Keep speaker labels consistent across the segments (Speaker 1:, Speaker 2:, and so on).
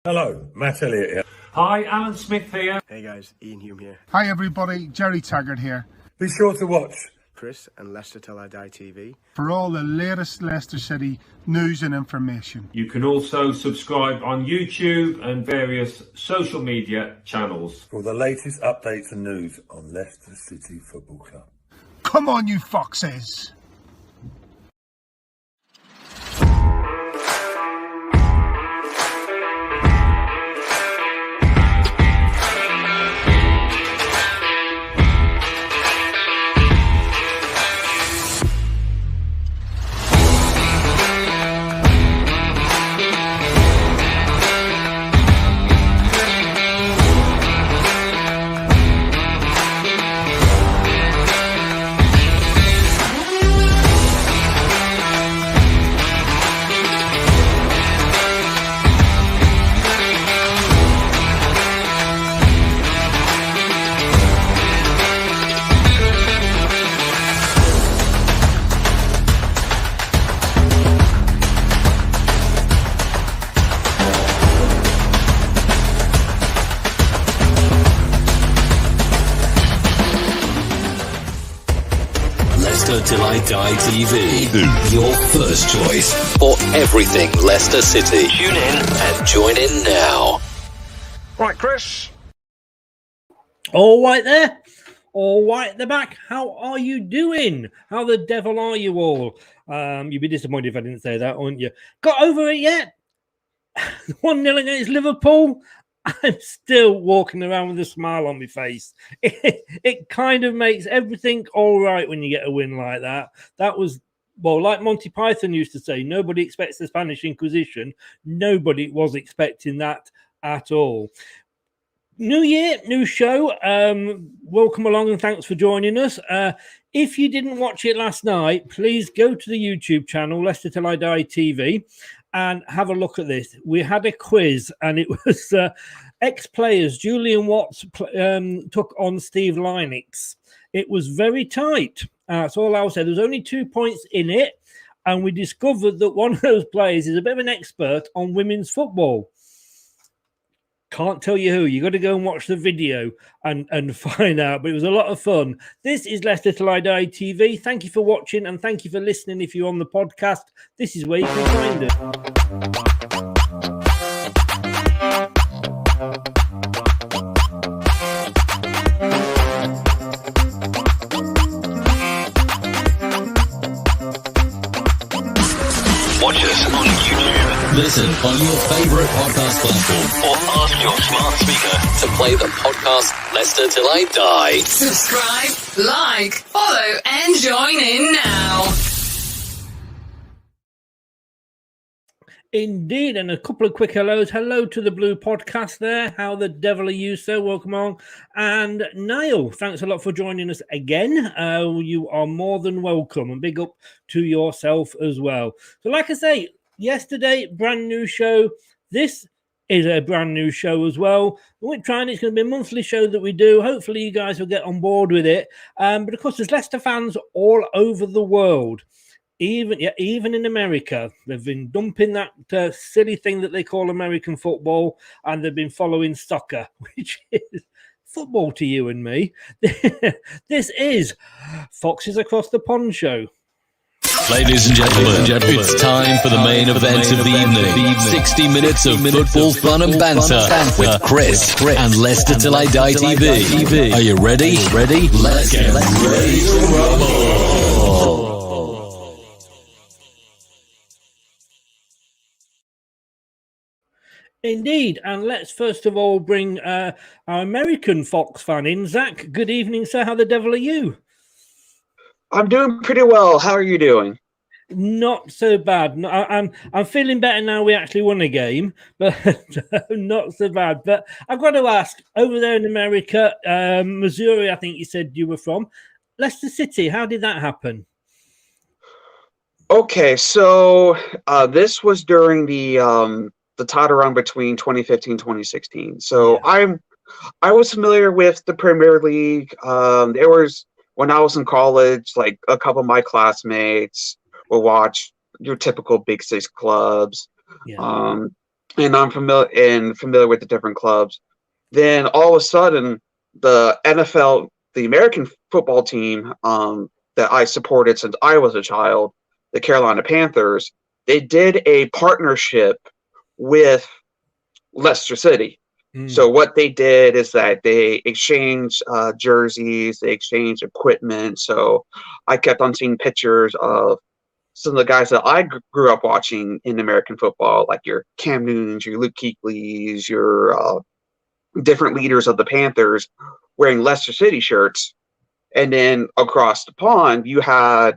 Speaker 1: Hello, Matt Elliott here.
Speaker 2: Hi, Alan Smith here.
Speaker 3: Hey guys, Ian Hume here.
Speaker 4: Hi everybody, Jerry Taggart here.
Speaker 1: Be sure to watch
Speaker 3: Chris and Leicester Till I Die TV
Speaker 4: for all the latest Leicester City news and information.
Speaker 2: You can also subscribe on YouTube and various social media channels.
Speaker 1: for the latest updates and news on Leicester City Football Club.
Speaker 4: Come on, you foxes!
Speaker 5: Till I Die TV, your first choice for everything Leicester City. Tune in and join in now.
Speaker 6: Right, Chris.
Speaker 7: All right there. All right at the back. How are you doing? How the devil are you all? You'd be disappointed if I didn't say that, wouldn't you? Got over it yet? 1-0 against Liverpool. I'm still walking around with a smile on my face. It kind of makes everything all right when you get a win like that. That was, well, like Monty Python used to say, nobody expects the Spanish Inquisition. Nobody was expecting that at all. New year, new show. Welcome along and thanks for joining us. If you didn't watch it last night, please go to the YouTube channel, Leicester Till I Die TV, and have a look at this. We had a quiz, and it was ex-players. Julian Watts took on Steve Lynix. It was very tight. That's all I'll say. There's only 2 points in it, and we discovered that one of those players is a bit of an expert on women's football. Can't tell you who. You got to go and watch the video and find out. But it was a lot of fun. This is Leicester Till I Die TV. Thank you for watching and thank you for listening. If you're on the podcast, this is where you can find it.
Speaker 5: Watch us on YouTube. Listen on your favourite podcast platform or ask your smart speaker to play the podcast Leicester Till I Die.
Speaker 8: Subscribe, like, follow, and join in now.
Speaker 7: Indeed, and a couple of quick hellos. Hello to the Blue Podcast there. How the devil are you, sir? Welcome on. And Niall, thanks a lot for joining us again. You are more than welcome, and big up to yourself as well. So like I say, yesterday, brand new show. This is a brand new show as well. We're trying, it's going to be a monthly show that we do. Hopefully you guys will get on board with it. But of course, there's Leicester fans all over the world. Even in America, they've been dumping that silly thing that they call American football, and they've been following soccer, which is football to you and me. This is Foxes Across the Pond show.
Speaker 5: Ladies and gentlemen, it's time for the main event of the evening. 60 minutes of football fun and banter with Chris and Leicester Till I Die TV. Are you ready? Let's get ready to rumble.
Speaker 7: Indeed, and let's first of all bring our American Fox fan in. Zach, good evening, sir. How the devil are you?
Speaker 6: I'm doing pretty well. How are you doing?
Speaker 7: Not so bad. I'm feeling better now we actually won a game, but not so bad. But I've got to ask, over there in America, Missouri, I think you said you were from, Leicester City, how did that happen?
Speaker 6: Okay, so this was during the title run between 2015 and 2016. So yeah. I was familiar with the Premier League. There was, when I was in college, like a couple of my classmates would watch your typical Big Six clubs. Yeah. and I'm familiar with the different clubs. Then all of a sudden, the NFL, the American football team that I supported since I was a child, the Carolina Panthers, they did a partnership with Leicester City. So what they did is that they exchanged jerseys, they exchanged equipment. So I kept on seeing pictures of some of the guys that I grew up watching in American football, like your Cam Newtons, your Luke Kuechly's, your different leaders of the Panthers wearing Leicester City shirts. And then across the pond, you had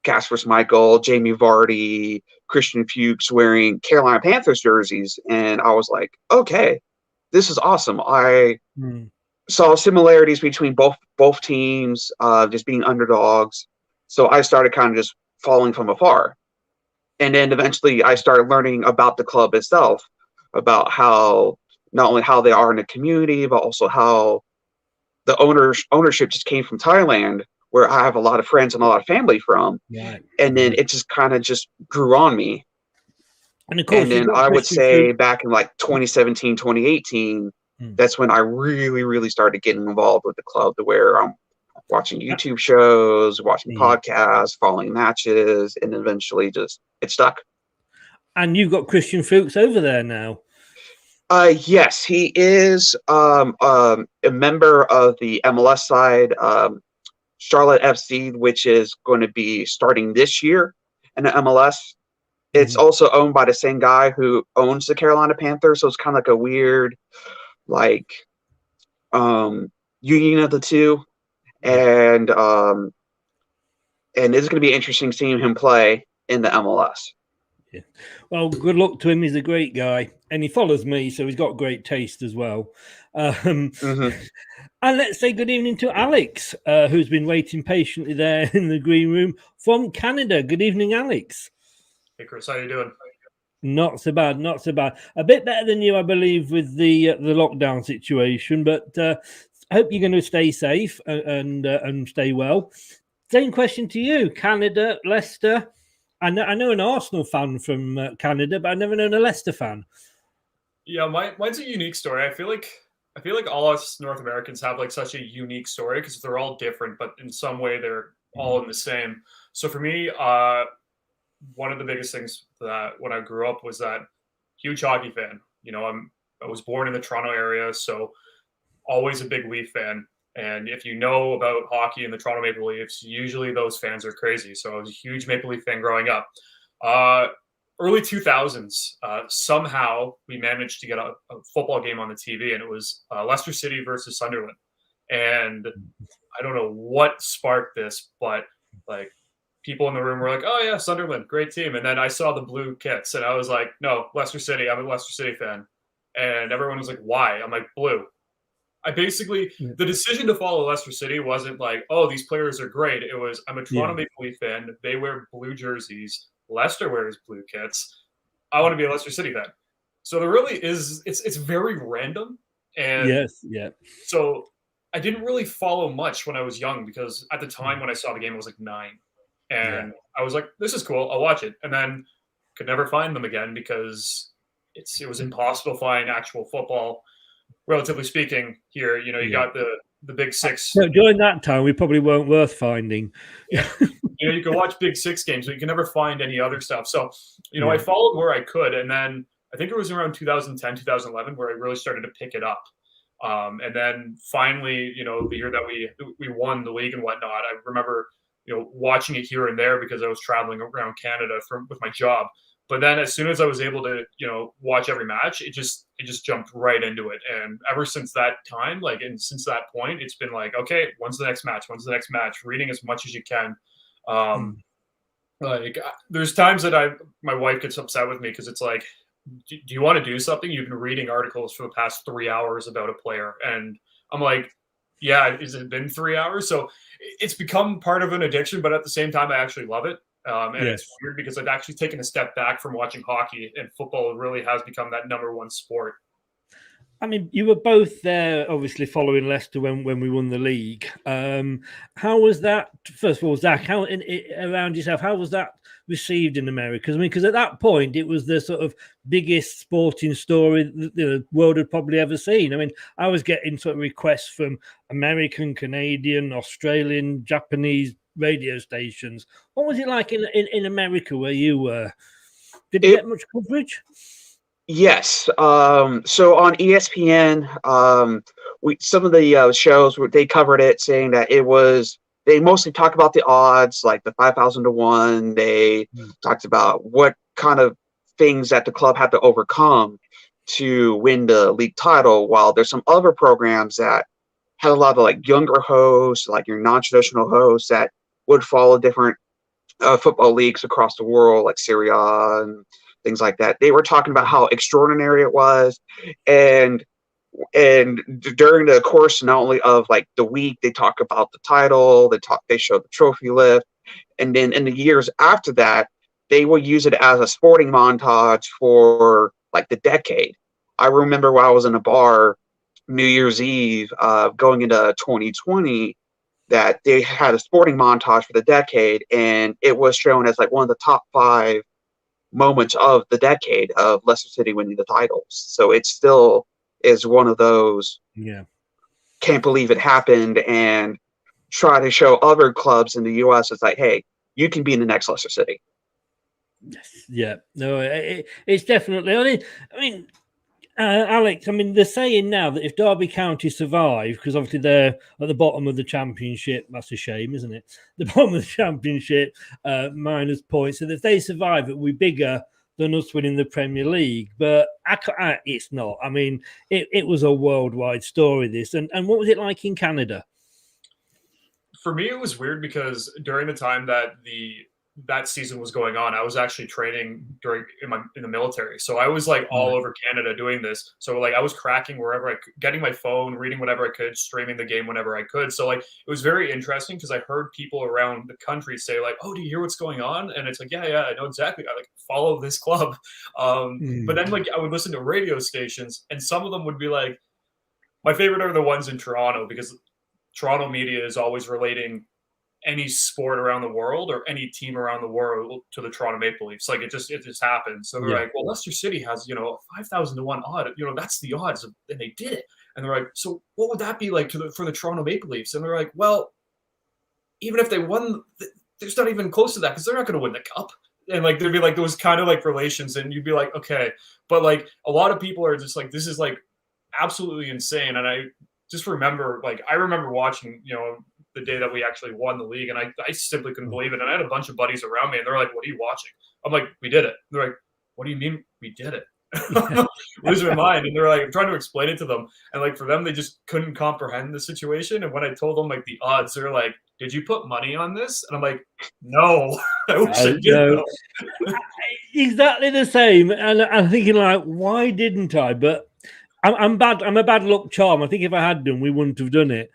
Speaker 6: Casper Schmeichel, Jamie Vardy, Christian Fuchs wearing Carolina Panthers jerseys. And I was like, okay, this is awesome. I saw similarities between both teams, just being underdogs. So I started kind of just following from afar. And then eventually I started learning about the club itself, about how not only how they are in the community, but also how the ownership just came from Thailand, where I have a lot of friends and a lot of family from.
Speaker 7: Right.
Speaker 6: And then it just kind of just grew on me.
Speaker 7: And of course,
Speaker 6: And then I would say back in like 2017, 2018, that's when I really, really started getting involved with the club, to where I'm watching YouTube shows, watching podcasts, following matches, and eventually just it stuck.
Speaker 7: And you've got Christian Fuchs over there now.
Speaker 6: Yes, he is a member of the MLS side, Charlotte FC, which is going to be starting this year in the MLS. It's also owned by the same guy who owns the Carolina Panthers, so it's kind of like a weird, like, union of the two. And it's going to be interesting seeing him play in the MLS.
Speaker 7: Yeah. Well, good luck to him. He's a great guy, and he follows me, so he's got great taste as well. And let's say good evening to Alex, who's been waiting patiently there in the green room from Canada. Good evening, Alex.
Speaker 9: Hey, Chris, how you doing?
Speaker 7: Not so bad, not so bad. A bit better than you, I believe, with the lockdown situation, but I hope you're going to stay safe and stay well. Same question to you, Canada, Leicester. I know an Arsenal fan from Canada, but I've never known a Leicester fan.
Speaker 9: Yeah, mine's a unique story. I feel like all us North Americans have like such a unique story because they're all different, but in some way they're all in the same. So for me, one of the biggest things that when I grew up was that huge hockey fan. You know, I was born in the Toronto area, so always a big Leaf fan. And if you know about hockey and the Toronto Maple Leafs, usually those fans are crazy. So I was a huge Maple Leaf fan growing up. Early 2000s, somehow we managed to get a football game on the TV, and it was Leicester City versus Sunderland. And I don't know what sparked this, but like people in the room were like, oh yeah, Sunderland, great team. And then I saw the blue kits and I was like, no, Leicester City, I'm a Leicester City fan. And everyone was like, why? I'm like, blue. The decision to follow Leicester City wasn't like, oh, these players are great. It was, I'm a Toronto Maple Leaf fan. They wear blue jerseys. Leicester wears blue kits. I want to be a Leicester City fan. So there really is, it's very random. And so I didn't really follow much when I was young because at the time when I saw the game, I was like 9. And I was like, this is cool. I'll watch it. And then could never find them again because it was impossible to find actual football. Relatively speaking, here, you know, you got the Big Six.
Speaker 7: So during that time, we probably weren't worth finding.
Speaker 9: Yeah, you know, you can watch Big Six games, but you can never find any other stuff. So, you know, I followed where I could, and then I think it was around 2010, 2011 where I really started to pick it up. And then finally, you know, the year that we won the league and whatnot, I remember, you know, watching it here and there because I was traveling around Canada with my job. But then as soon as I was able to, you know, watch every match, it just jumped right into it. And ever since that time, since that point, it's been like, okay, when's the next match? When's the next match? Reading as much as you can. There's times that my wife gets upset with me because it's like, do you want to do something? You've been reading articles for the past 3 hours about a player. And I'm like, yeah, has it been 3 hours? So it's become part of an addiction, but at the same time, I actually love it. And it's weird because I've actually taken a step back from watching hockey, and football really has become that number one sport.
Speaker 7: I mean, you were both there, obviously, following Leicester when we won the league. How was that? First of all, Zach, around yourself, how was that received in America? I mean, because at that point, it was the sort of biggest sporting story the world had probably ever seen. I mean, I was getting sort of requests from American, Canadian, Australian, Japanese radio stations. What was it like in America where you were? Did it get much coverage?
Speaker 6: Yes. So on ESPN, some of the shows they covered it, saying that they mostly talk about the odds, like the 5,000 to 1. They talked about what kind of things that the club had to overcome to win the league title. While there's some other programs that had a lot of like younger hosts, like your non-traditional hosts that would follow different football leagues across the world, like Serie A and things like that. They were talking about how extraordinary it was, and during the course not only of like the week, they talk about the title, they show the trophy lift, and then in the years after that, they will use it as a sporting montage for like the decade. I remember when I was in a bar New Year's Eve, going into 2020, that they had a sporting montage for the decade, and it was shown as like one of the top 5 moments of the decade of Leicester City winning the titles. So it still is one of those, can't believe it happened, and try to show other clubs in the US it's like, hey, you can be in the next Leicester City.
Speaker 7: Yes, yeah, no, it's definitely. I mean, Alex, I mean, they're saying now that if Derby County survive, because obviously they're at the bottom of the championship, that's a shame, isn't it? The bottom of the championship, minus points. So if they survive, it will be bigger than us winning the Premier League. But it's not. I mean, it was a worldwide story, this. And what was it like in Canada?
Speaker 9: For me, it was weird because during the time that that season was going on, I was actually training in the military. So I was like all over Canada doing this. So like I was cracking wherever I could, getting my phone, reading whatever I could, streaming the game whenever I could. So like it was very interesting because I heard people around the country say like, "Oh, do you hear what's going on?" And it's like, yeah, I know exactly. I like follow this club. But then like I would listen to radio stations, and some of them would be like, my favorite are the ones in Toronto, because Toronto media is always relating any sport around the world or any team around the world to the Toronto Maple Leafs. Like it just happens. So they're like, well, Leicester City has, 5,000 to 1 odd, that's the odds, and they did it. And they're like, so what would that be like for the Toronto Maple Leafs? And they're like, well, even if they won, there's not even close to that, because they're not going to win the cup. And like, there'd be like those kind of like relations, and you'd be like, okay. But like a lot of people are just like, this is like absolutely insane. And I just remember, like, I remember watching, the day that we actually won the league, and I simply couldn't believe it. And I had a bunch of buddies around me, and they're like, "What are you watching?" I'm like, "We did it." And they're like, "What do you mean we did it?" Losing my mind. And they're like, I'm trying to explain it to them, and like for them, they just couldn't comprehend the situation. And when I told them like the odds, they're like, "Did you put money on this?" And I'm like, "No, I wish I did."
Speaker 7: Exactly the same. And I'm thinking like, why didn't I? But I'm bad. I'm a bad luck charm. I think if I had done, we wouldn't have done it.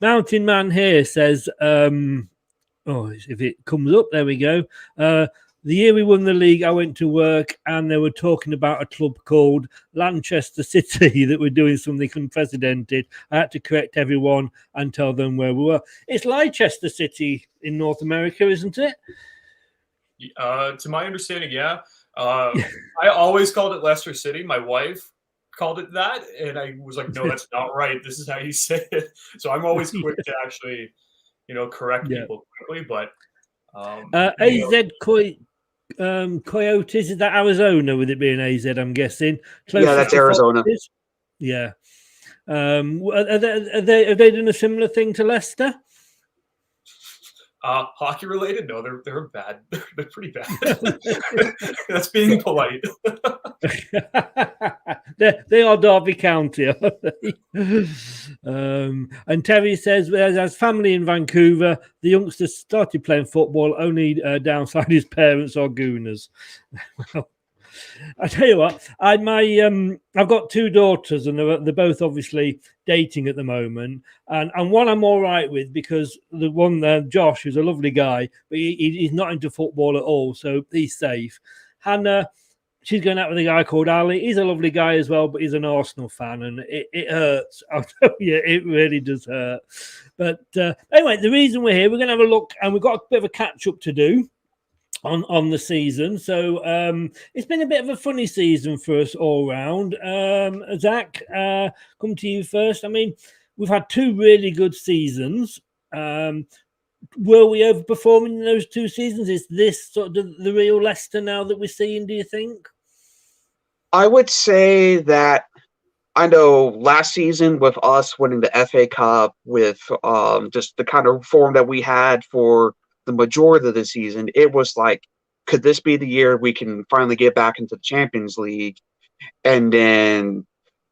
Speaker 7: Mountain Man here says, if it comes up, there we go. The year we won the league, I went to work and they were talking about a club called Leicester City that were doing something unprecedented. I had to correct everyone and tell them where we were. It's Leicester City in North America, isn't it?
Speaker 9: To my understanding, yeah. I always called it Leicester City. My wife called it that, and I was like, no, that's not right. This is how you say it. So I'm always quick to actually, correct people quickly. But
Speaker 7: AZ Coyotes, is that Arizona? With it being AZ, I'm guessing.
Speaker 6: Yeah, that's Arizona.
Speaker 7: Foxes? Yeah. Have they done a similar thing to Leicester?
Speaker 9: Hockey related? No, they're bad. They're pretty bad. That's being polite.
Speaker 7: They are Derby County, aren't they? And Terry says, as family in Vancouver, the youngsters started playing football. Only downside his parents are gooners. Well, I tell you what, I've got 2 daughters, and they're both obviously dating at the moment. And one I'm all right with, because the one there, Josh, who's a lovely guy, but he's not into football at all, so he's safe. Hannah, she's going out with a guy called Ali. He's a lovely guy as well, but he's an Arsenal fan, and it hurts. I'll tell you, it really does hurt. But anyway, the reason we're here, we're going to have a look, and we've got a bit of a catch-up to do on the season. So it's been a bit of a funny season for us all round. Zach, come to you first. I mean, we've had 2 really good seasons. Were we overperforming in those 2 seasons? Is this sort of the real Leicester now that we're seeing, do you think?
Speaker 6: I would say that I know last season with us winning the FA Cup with just the kind of form that we had for the majority of the season, it was like, could this be the year we can finally get back into the Champions League? And then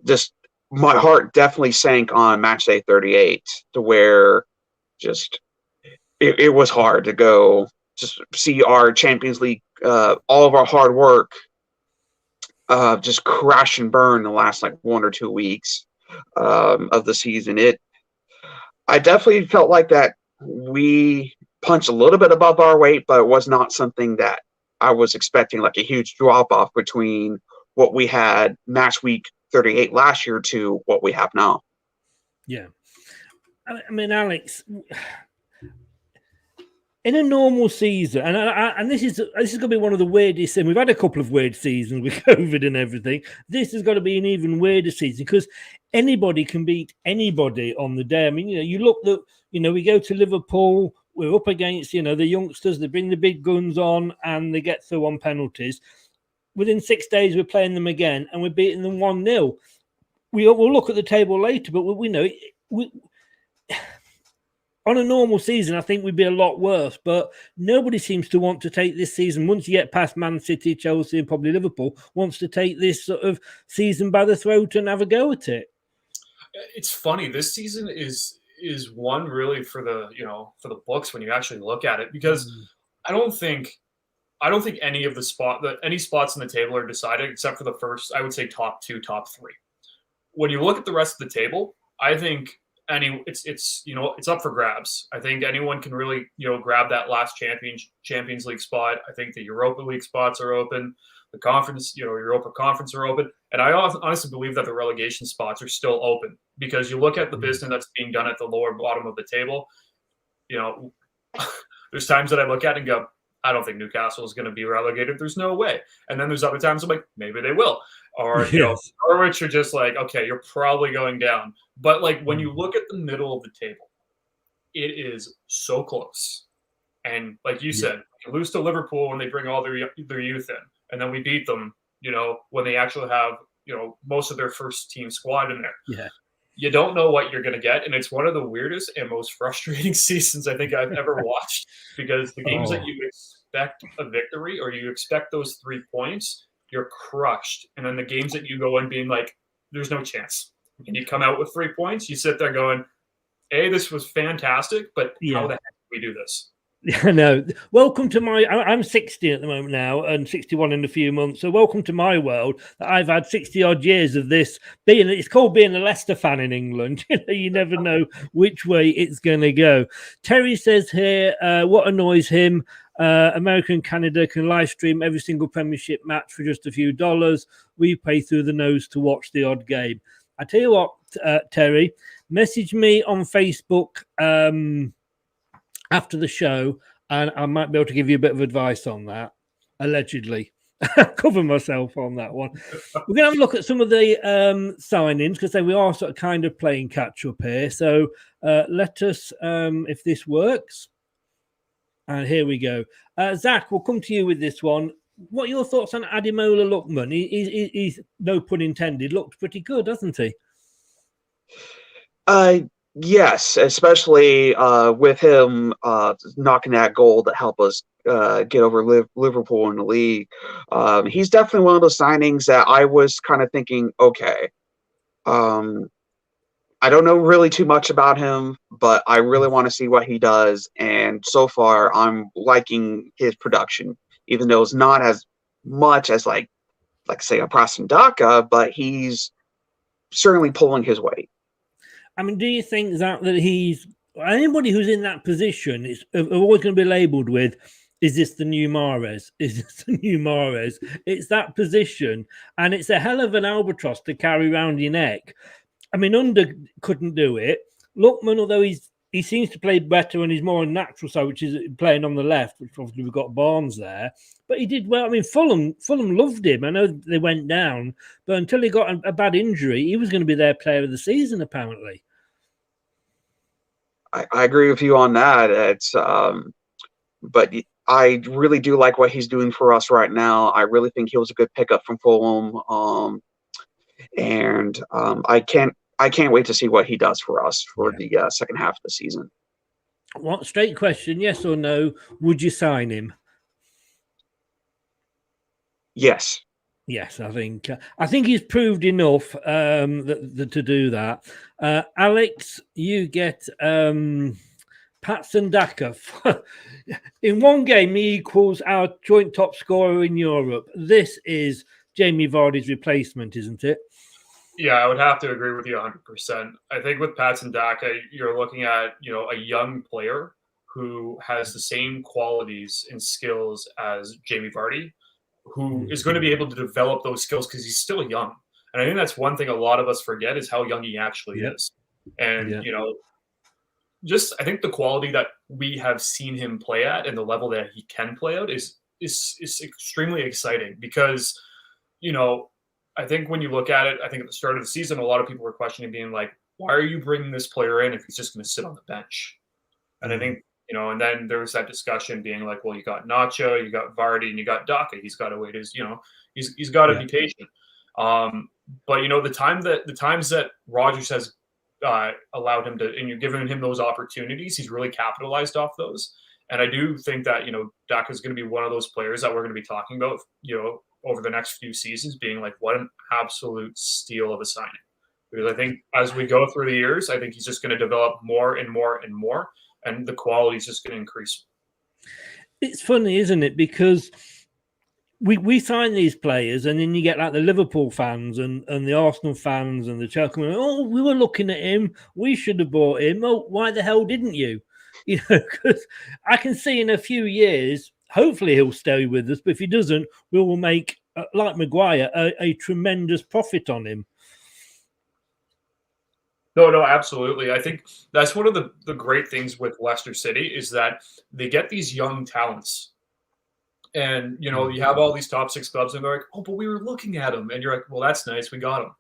Speaker 6: just my heart definitely sank on match day 38 to where just it was hard to go just see our Champions League, all of our hard work just crash and burn the last like 1 or 2 weeks of the season. I definitely felt like that we punched a little bit above our weight, but it was not something that I was expecting, like a huge drop off between what we had match week 38 last year to what we have now.
Speaker 7: Yeah. I mean, Alex, in a normal season, and this is going to be one of the weirdest, and we've had a couple of weird seasons with COVID and everything. This has got to be an even weirder season because anybody can beat anybody on the day. I mean, you look that, we go to Liverpool, we're up against, the youngsters, they bring the big guns on and they get through on penalties. Within 6 days, we're playing them again and we're beating them 1-0. We'll look at the table later, but we know on a normal season, I think we'd be a lot worse, but nobody seems to want to take this season. Once you get past Man City, Chelsea, and probably Liverpool, wants to take this sort of season by the throat and have a go at it.
Speaker 9: It's funny. This season is one really for the books when you actually look at it, because I don't think any of any spots in the table are decided except for the first, I would say, top 2, top 3. When you look at the rest of the table, I think it's up for grabs. I think anyone can really grab that last Champions League spot. I think the Europa League spots are open. The conference, Europa Conference are open, and I honestly believe that the relegation spots are still open because you look at the business that's being done at the lower bottom of the table. There's times that I look at it and go, I don't think Newcastle is going to be relegated. There's no way. And then there's other times I'm like, maybe they will. Or, Norwich are just like, okay, you're probably going down. But like when you look at the middle of the table, it is so close. And like you said, you lose to Liverpool when they bring all their youth in. And then we beat them, when they actually have, most of their first team squad in there.
Speaker 7: Yeah.
Speaker 9: You don't know what you're going to get. And it's one of the weirdest and most frustrating seasons I think I've ever watched, because the games that you expect a victory or you expect those 3 points, you're crushed. And then the games that you go in being like, there's no chance. And you come out with 3 points, you sit there going, this was fantastic, but how the heck did we do this?
Speaker 7: No. Welcome to I'm 60 at the moment now and 61 in a few months. So welcome to my world that I've had 60 odd years of this it's called being a Leicester fan in England. You never know which way it's going to go. Terry says here, what annoys him, America and Canada can live stream every single Premiership match for just a few dollars. We pay through the nose to watch the odd game. I tell you what, Terry, message me on Facebook after the show, and I might be able to give you a bit of advice on that, allegedly. Cover myself on that one. We're going to have a look at some of the signings, because we are sort of kind of playing catch-up here. So let us, if this works. And here we go. Zach, we'll come to you with this one. What are your thoughts on Ademola Lochman? He's, no pun intended, looked pretty good, hasn't he?
Speaker 6: Yes, especially with him knocking that goal that helped us get over Liverpool in the league. He's definitely one of those signings that I was kind of thinking, okay, I don't know really too much about him, but I really want to see what he does. And so far, I'm liking his production, even though it's not as much as like say a Preston Daka, but he's certainly pulling his weight.
Speaker 7: I mean, do you think that he's anybody who's in that position is always going to be labelled with is this the new Mahrez? Is this the new Mahrez? It's that position, and it's a hell of an albatross to carry around your neck. I mean, Under couldn't do it. Lochman, although he seems to play better and he's more natural side, which is playing on the left, which obviously we've got Barnes there. But he did well. I mean, Fulham loved him. I know they went down, but until he got a bad injury, he was going to be their player of the season, apparently.
Speaker 6: I agree with you on that. It's but I really do like what he's doing for us right now. I really think he was a good pickup from Fulham, and I can't wait to see what he does for us for the second half of the season.
Speaker 7: What straight question? Yes or no? Would you sign him?
Speaker 6: Yes.
Speaker 7: Yes, I think he's proved enough to do that. Alex, you get Patson Daka. In one game, he equals our joint top scorer in Europe. This is Jamie Vardy's replacement, isn't it?
Speaker 9: Yeah, I would have to agree with you 100%. I think with Patson Daka, you're looking at a young player who has the same qualities and skills as Jamie Vardy, who is going to be able to develop those skills because he's still young. And I think that's one thing a lot of us forget is how young he actually is. And, just I think the quality that we have seen him play at and the level that he can play out is extremely exciting because, I think when you look at it, I think at the start of the season, a lot of people were questioning being like, why are you bringing this player in if he's just going to sit on the bench? And I think, and then there was that discussion being like, well, you got Nacho, you got Vardy, and you got Daka. He's got to wait his, he's got to be patient. But the times that Rodgers has allowed him to, and you're giving him those opportunities, he's really capitalized off those. And I do think that, Daka is going to be one of those players that we're going to be talking about, over the next few seasons being like, what an absolute steal of a signing. Because I think as we go through the years, I think he's just going to develop more and more and more. And the quality is just going to increase.
Speaker 7: It's funny, isn't it? Because we sign these players, and then you get like the Liverpool fans and the Arsenal fans and the Chelsea. Oh, we were looking at him. We should have bought him. Oh, why the hell didn't you? Because I can see in a few years, hopefully he'll stay with us. But if he doesn't, we will make, like Maguire, a tremendous profit on him.
Speaker 9: No, absolutely. I think that's one of the great things with Leicester City is that they get these young talents. And, you have all these top 6 clubs and they're like, oh, but we were looking at him. And you're like, well, that's nice. We got him.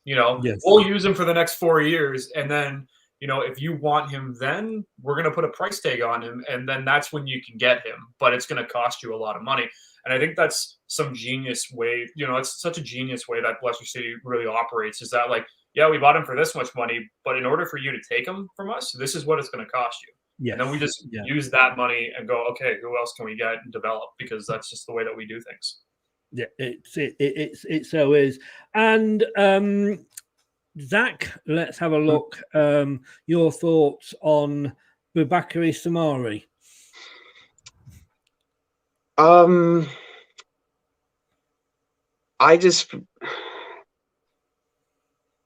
Speaker 7: Yes.
Speaker 9: We'll use him for the next 4 years. And then, if you want him, then we're going to put a price tag on him. And then that's when you can get him. But it's going to cost you a lot of money. And I think that's some genius way. It's such a genius way that Leicester City really operates is that like, yeah, we bought him for this much money, but in order for you to take him from us, this is what it's going to cost you.
Speaker 7: Yes.
Speaker 9: And then we just use that money and go, okay, who else can we get and develop? Because that's just the way that we do things.
Speaker 7: Yeah, it so is. And Zach, let's have a look. Your thoughts on Bubakari Samari?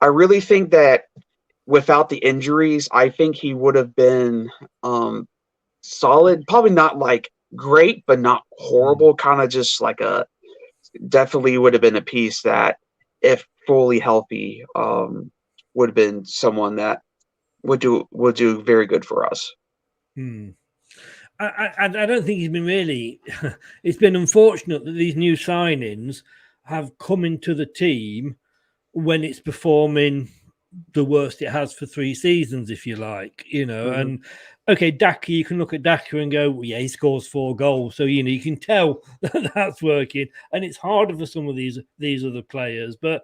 Speaker 6: I really think that without the injuries, I think he would have been solid. Probably not like great, but not horrible. Kind of just like definitely would have been a piece that, if fully healthy, would have been someone that would do very good for us.
Speaker 7: I don't think he's been really. It's been unfortunate that these new signings have come into the team when it's performing the worst it has for 3 seasons, if you like, and okay, Daka, you can look at Daka and go, well, yeah, he scores 4 goals. So, you can tell that that's working, and it's harder for some of these other players. But,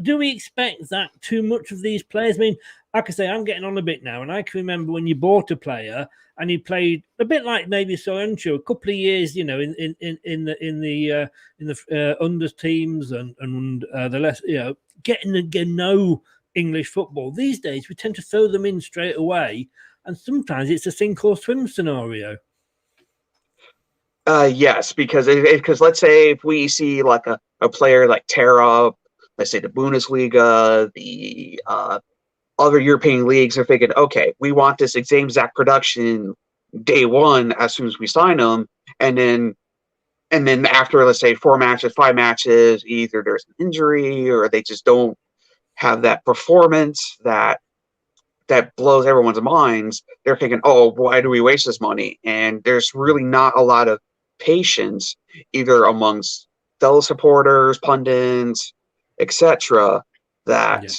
Speaker 7: do we expect that too much of these players? I mean, like I say, I'm getting on a bit now, and I can remember when you bought a player and he played a bit like maybe Soyuncu, a couple of years, in the unders teams and the less, getting to know English football. These days, we tend to throw them in straight away, and sometimes it's a sink or swim scenario.
Speaker 6: Yes, because let's say if we see like a player like tear up, let's say the Bundesliga, the other European leagues are thinking, okay, we want this same exact production day one as soon as we sign them, and then after, let's say, 4 matches, 5 matches, either there's an injury or they just don't have that performance that blows everyone's minds. They're thinking, oh, why do we waste this money? And there's really not a lot of patience either amongst fellow supporters, pundits, etc., that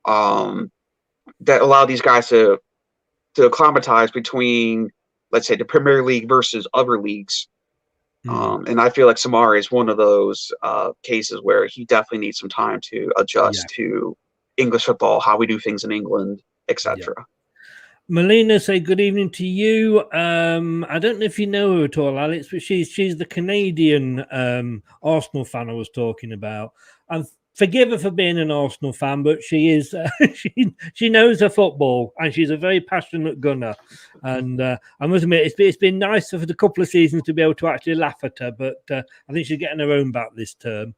Speaker 6: that allow these guys to acclimatize between, let's say, the Premier League versus other leagues. And I feel like Samari is one of those cases where he definitely needs some time to adjust to English football, how we do things in England, etc.
Speaker 7: Melina, say good evening to you. I don't know if you know her at all, Alex, but she's the Canadian Arsenal fan I was talking about. And forgive her for being an Arsenal fan, but she is she knows her football, and she's a very passionate gunner. And I must admit, it's been nice for the couple of seasons to be able to actually laugh at her, but I think she's getting her own back this term.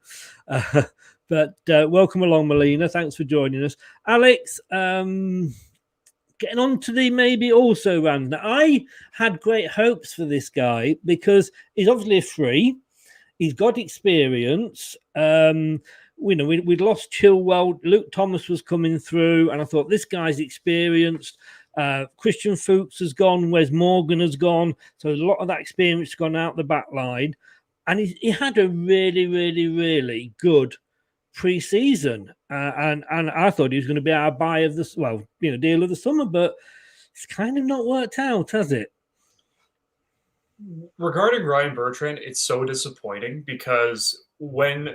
Speaker 7: But welcome along, Melina. Thanks for joining us. Alex, getting on to the maybe also round. Now, I had great hopes for this guy because he's obviously a free. He's got experience. We'd lost Chilwell. Luke Thomas was coming through, and I thought this guy's experienced. Christian Fuchs has gone. Wes Morgan has gone. So a lot of that experience has gone out the back line. And he had a really, really, really good pre-season. And I thought he was going to be our buy of the deal of the summer, but it's kind of not worked out, has it?
Speaker 9: Regarding Ryan Bertrand, it's so disappointing because when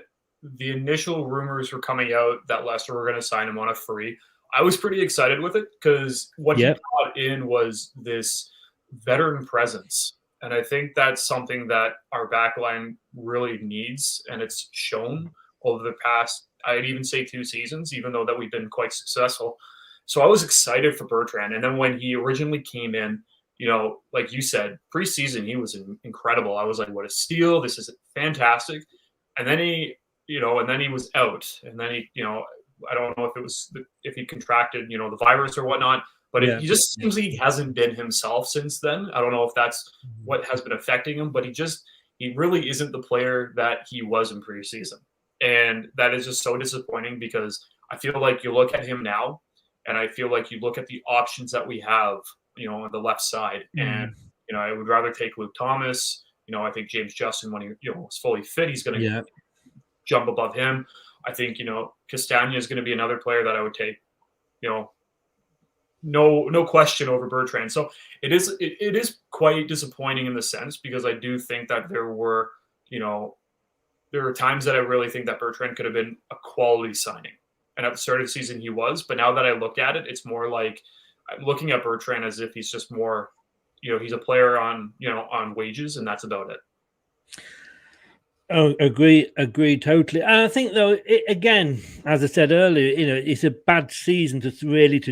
Speaker 9: the initial rumors were coming out that Leicester were going to sign him on a free, I was pretty excited with it because what he brought in was this veteran presence. And I think that's something that our backline really needs, and it's shown over the past, I'd even say 2 seasons, even though that we've been quite successful. So I was excited for Bertrand. And then when he originally came in, like you said, preseason, he was incredible. I was like, what a steal. This is fantastic. And then he was out. And then I don't know if he contracted, the virus or whatnot, but he just seems like he hasn't been himself since then. I don't know if that's what has been affecting him, but he really isn't the player that he was in preseason. And that is just so disappointing because I feel like you look at him now and I feel like you look at the options that we have, on the left side. And, I would rather take Luke Thomas. I think James Justin, when he is fully fit, he's going to jump above him. I think, Castagna is going to be another player that I would take, no question over Bertrand. So it is quite disappointing in the sense because I do think that there were times that I really think that Bertrand could have been a quality signing. And at the start of the season, he was. But now that I look at it, it's more like I'm looking at Bertrand as if he's just more, he's a player on wages, and that's about it.
Speaker 7: Oh, agree totally. And I think, though, again, as I said earlier, it's a bad season to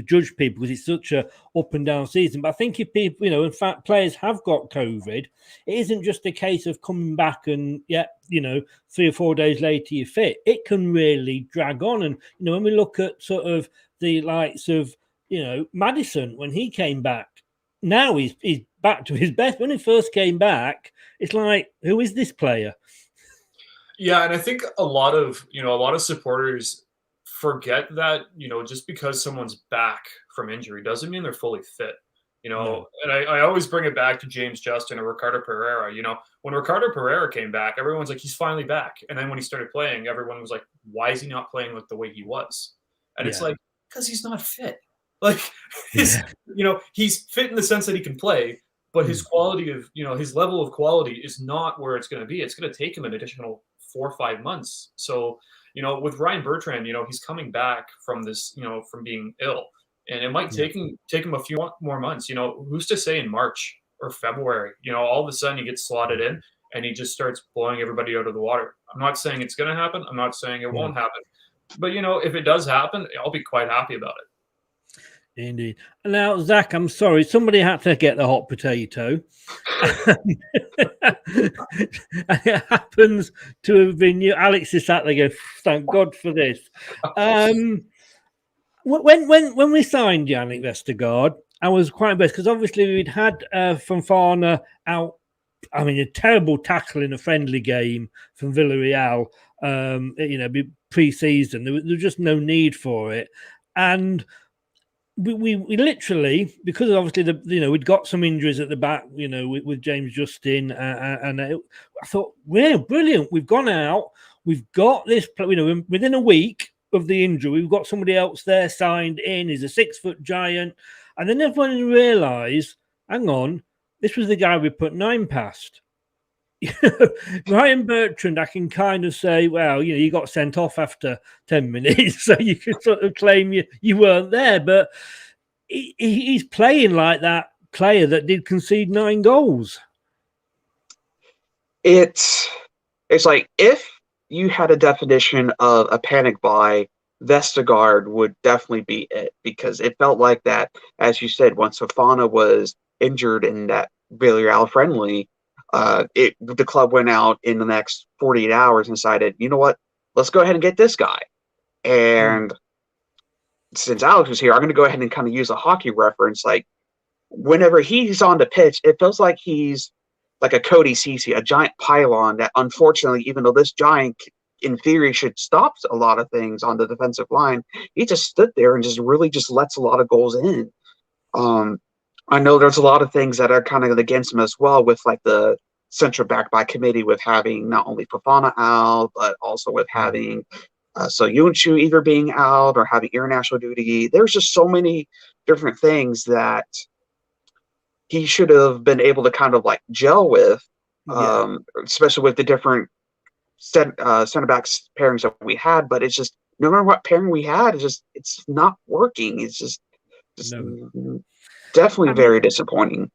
Speaker 7: judge people because it's such a up and down season. But I think if people, in fact, players have got COVID, it isn't just a case of coming back and 3 or 4 days later you're fit. It can really drag on. And when we look at sort of the likes of Maddison when he came back, now he's back to his best. When he first came back, it's like, who is this player?
Speaker 9: Yeah, and I think a lot of supporters forget that, just because someone's back from injury doesn't mean they're fully fit. And I always bring it back to James Justin or Ricardo Pereira. When Ricardo Pereira came back, everyone's like, he's finally back. And then when he started playing, everyone was like, why is he not playing like the way he was? And it's like, because he's not fit. Like, he's fit in the sense that he can play, but his quality of, his level of quality is not where it's going to be. It's going to take him an additional 4 or 5 months. So, with Ryan Bertrand, he's coming back from this, from being ill, and it might take him a few more months. Who's to say in March or February, all of a sudden he gets slotted in and he just starts blowing everybody out of the water. I'm not saying it's going to happen. I'm not saying it won't happen, but if it does happen, I'll be quite happy about it.
Speaker 7: Indeed. Now, Zach, I'm sorry. Somebody had to get the hot potato. It happens to have been you. Alex is sat there going, thank God for this. When we signed Yannick Vestergaard, I was quite impressed because obviously we'd had Fofana out a terrible tackle in a friendly game from Villarreal, pre-season. There was just no need for it. And we literally, because obviously we'd got some injuries at the back, with James Justin, and I thought, we're brilliant. We've gone out. We've got this, within a week of the injury, we've got somebody else there signed in. He's a 6-foot giant. And then everyone realised, hang on, this was the guy we put 9 past. Ryan Bertrand, I can kind of say, well, you got sent off after 10 minutes, so you could sort of claim you weren't there. But he's playing like that player that did concede 9 goals.
Speaker 6: It's like, if you had a definition of a panic buy, Vestergaard would definitely be it, because it felt like that, as you said, once Fofana was injured in that Villarreal friendly, the club went out in the next 48 hours and decided, you know what, let's go ahead and get this guy. And since Alex was here, I'm going to go ahead and kind of use a hockey reference. Like, whenever he's on the pitch, it feels like he's like a Cody Cece, a giant pylon that, unfortunately, even though this giant in theory should stop a lot of things on the defensive line, he just stood there and just really just lets a lot of goals in. I know there's a lot of things that are kind of against him as well, with like the Centerbacks by committee, with having not only Fofana out, but also with having Soyuncu either being out or having international duty. There's just so many different things that he should have been able to kind of like gel with, especially with the different center-backs pairings that we had. But it's just, no matter what pairing we had, it's not working. It's just definitely very disappointing.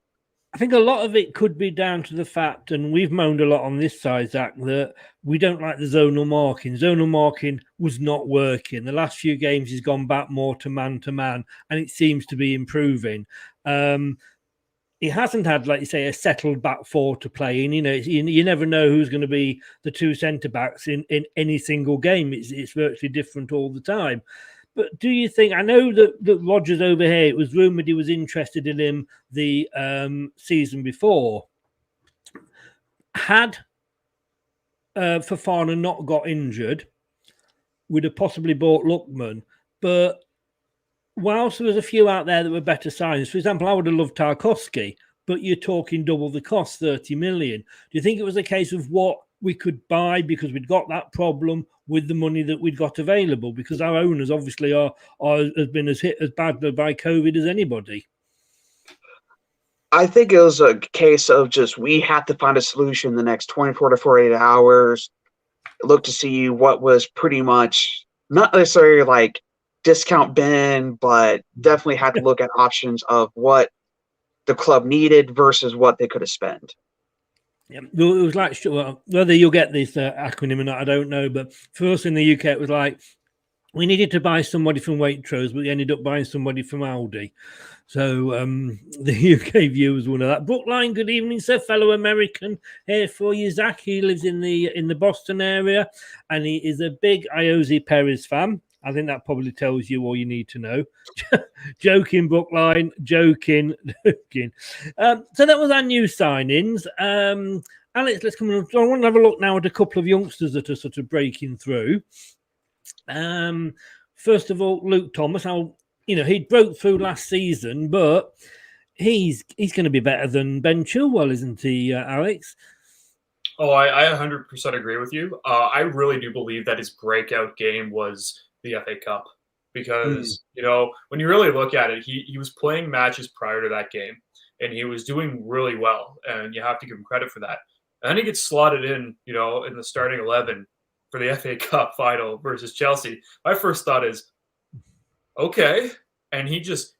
Speaker 7: I think a lot of it could be down to the fact, and we've moaned a lot on this side, Zach, that we don't like the zonal marking. Zonal marking was not working. The last few games he's gone back more to man, and it seems to be improving. He hasn't had, like you say, a settled back four to play in. You never know who's going to be the 2 centre-backs in any single game. It's virtually different all the time. But do you think, I know that Rodgers over here, it was rumoured he was interested in him the season before. Had Fofana not got injured, we'd have possibly bought Lochman. But whilst there was a few out there that were better signs, for example, I would have loved Tarkowski, but you're talking double the cost, 30 million. Do you think it was a case of what we could buy because we'd got that problem with the money that we'd got available? Because our owners obviously has been as hit as bad by COVID as anybody.
Speaker 6: I think it was a case of just, we had to find a solution in the next 24 to 48 hours. Look to see what was pretty much not necessarily like discount bin, but definitely had to look at options of what the club needed versus what they could have spent.
Speaker 7: Yeah, it was like, whether you'll get this acronym or not, I don't know. But for us in the UK, it was like, we needed to buy somebody from Waitrose, but we ended up buying somebody from Aldi. So the UK view was one of that. Brookline, good evening, sir. Fellow American here for you, Zach. He lives in the Boston area, and he is a big Iosi Perez fan. I think that probably tells you all you need to know. Joking, Brookline. Joking. So that was our new signings. Alex, let's come on. I want to have a look now at a couple of youngsters that are sort of breaking through. First of all, Luke Thomas. He broke through last season, but he's going to be better than Ben Chilwell, isn't he, Alex?
Speaker 9: Oh, I 100% agree with you. I really do believe that his breakout game was the FA Cup, because when you really look at it, he was playing matches prior to that game, and he was doing really well, and you have to give him credit for that. And then he gets slotted in, in the starting 11 for the FA Cup final versus Chelsea. My first thought is, okay, and he just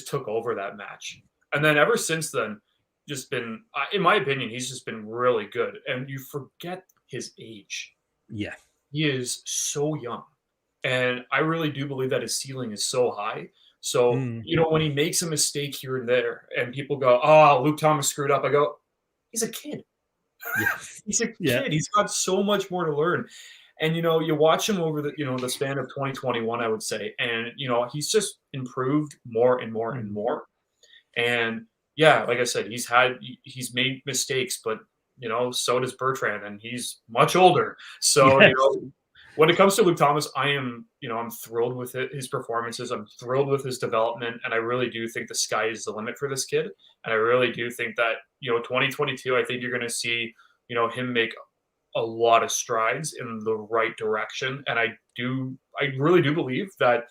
Speaker 9: took over that match, and then ever since then, just been, in my opinion, he's just been really good. And you forget his age.
Speaker 7: Yeah,
Speaker 9: he is so young. And I really do believe that his ceiling is so high. So, when he makes a mistake here and there and people go, oh, Luke Thomas screwed up, I go, he's a kid.
Speaker 7: Yes.
Speaker 9: He's a kid. He's got so much more to learn. And, you watch him over the span of 2021, I would say. And, he's just improved more and more and more. And, yeah, like I said, he's made mistakes, but so does Bertrand, and he's much older. So,
Speaker 7: Yes.
Speaker 9: When it comes to Luke Thomas, I'm thrilled with his performances. I'm thrilled with his development, and I really do think the sky is the limit for this kid. And I really do think that 2022, I think you're going to see him make a lot of strides in the right direction. And I really do believe that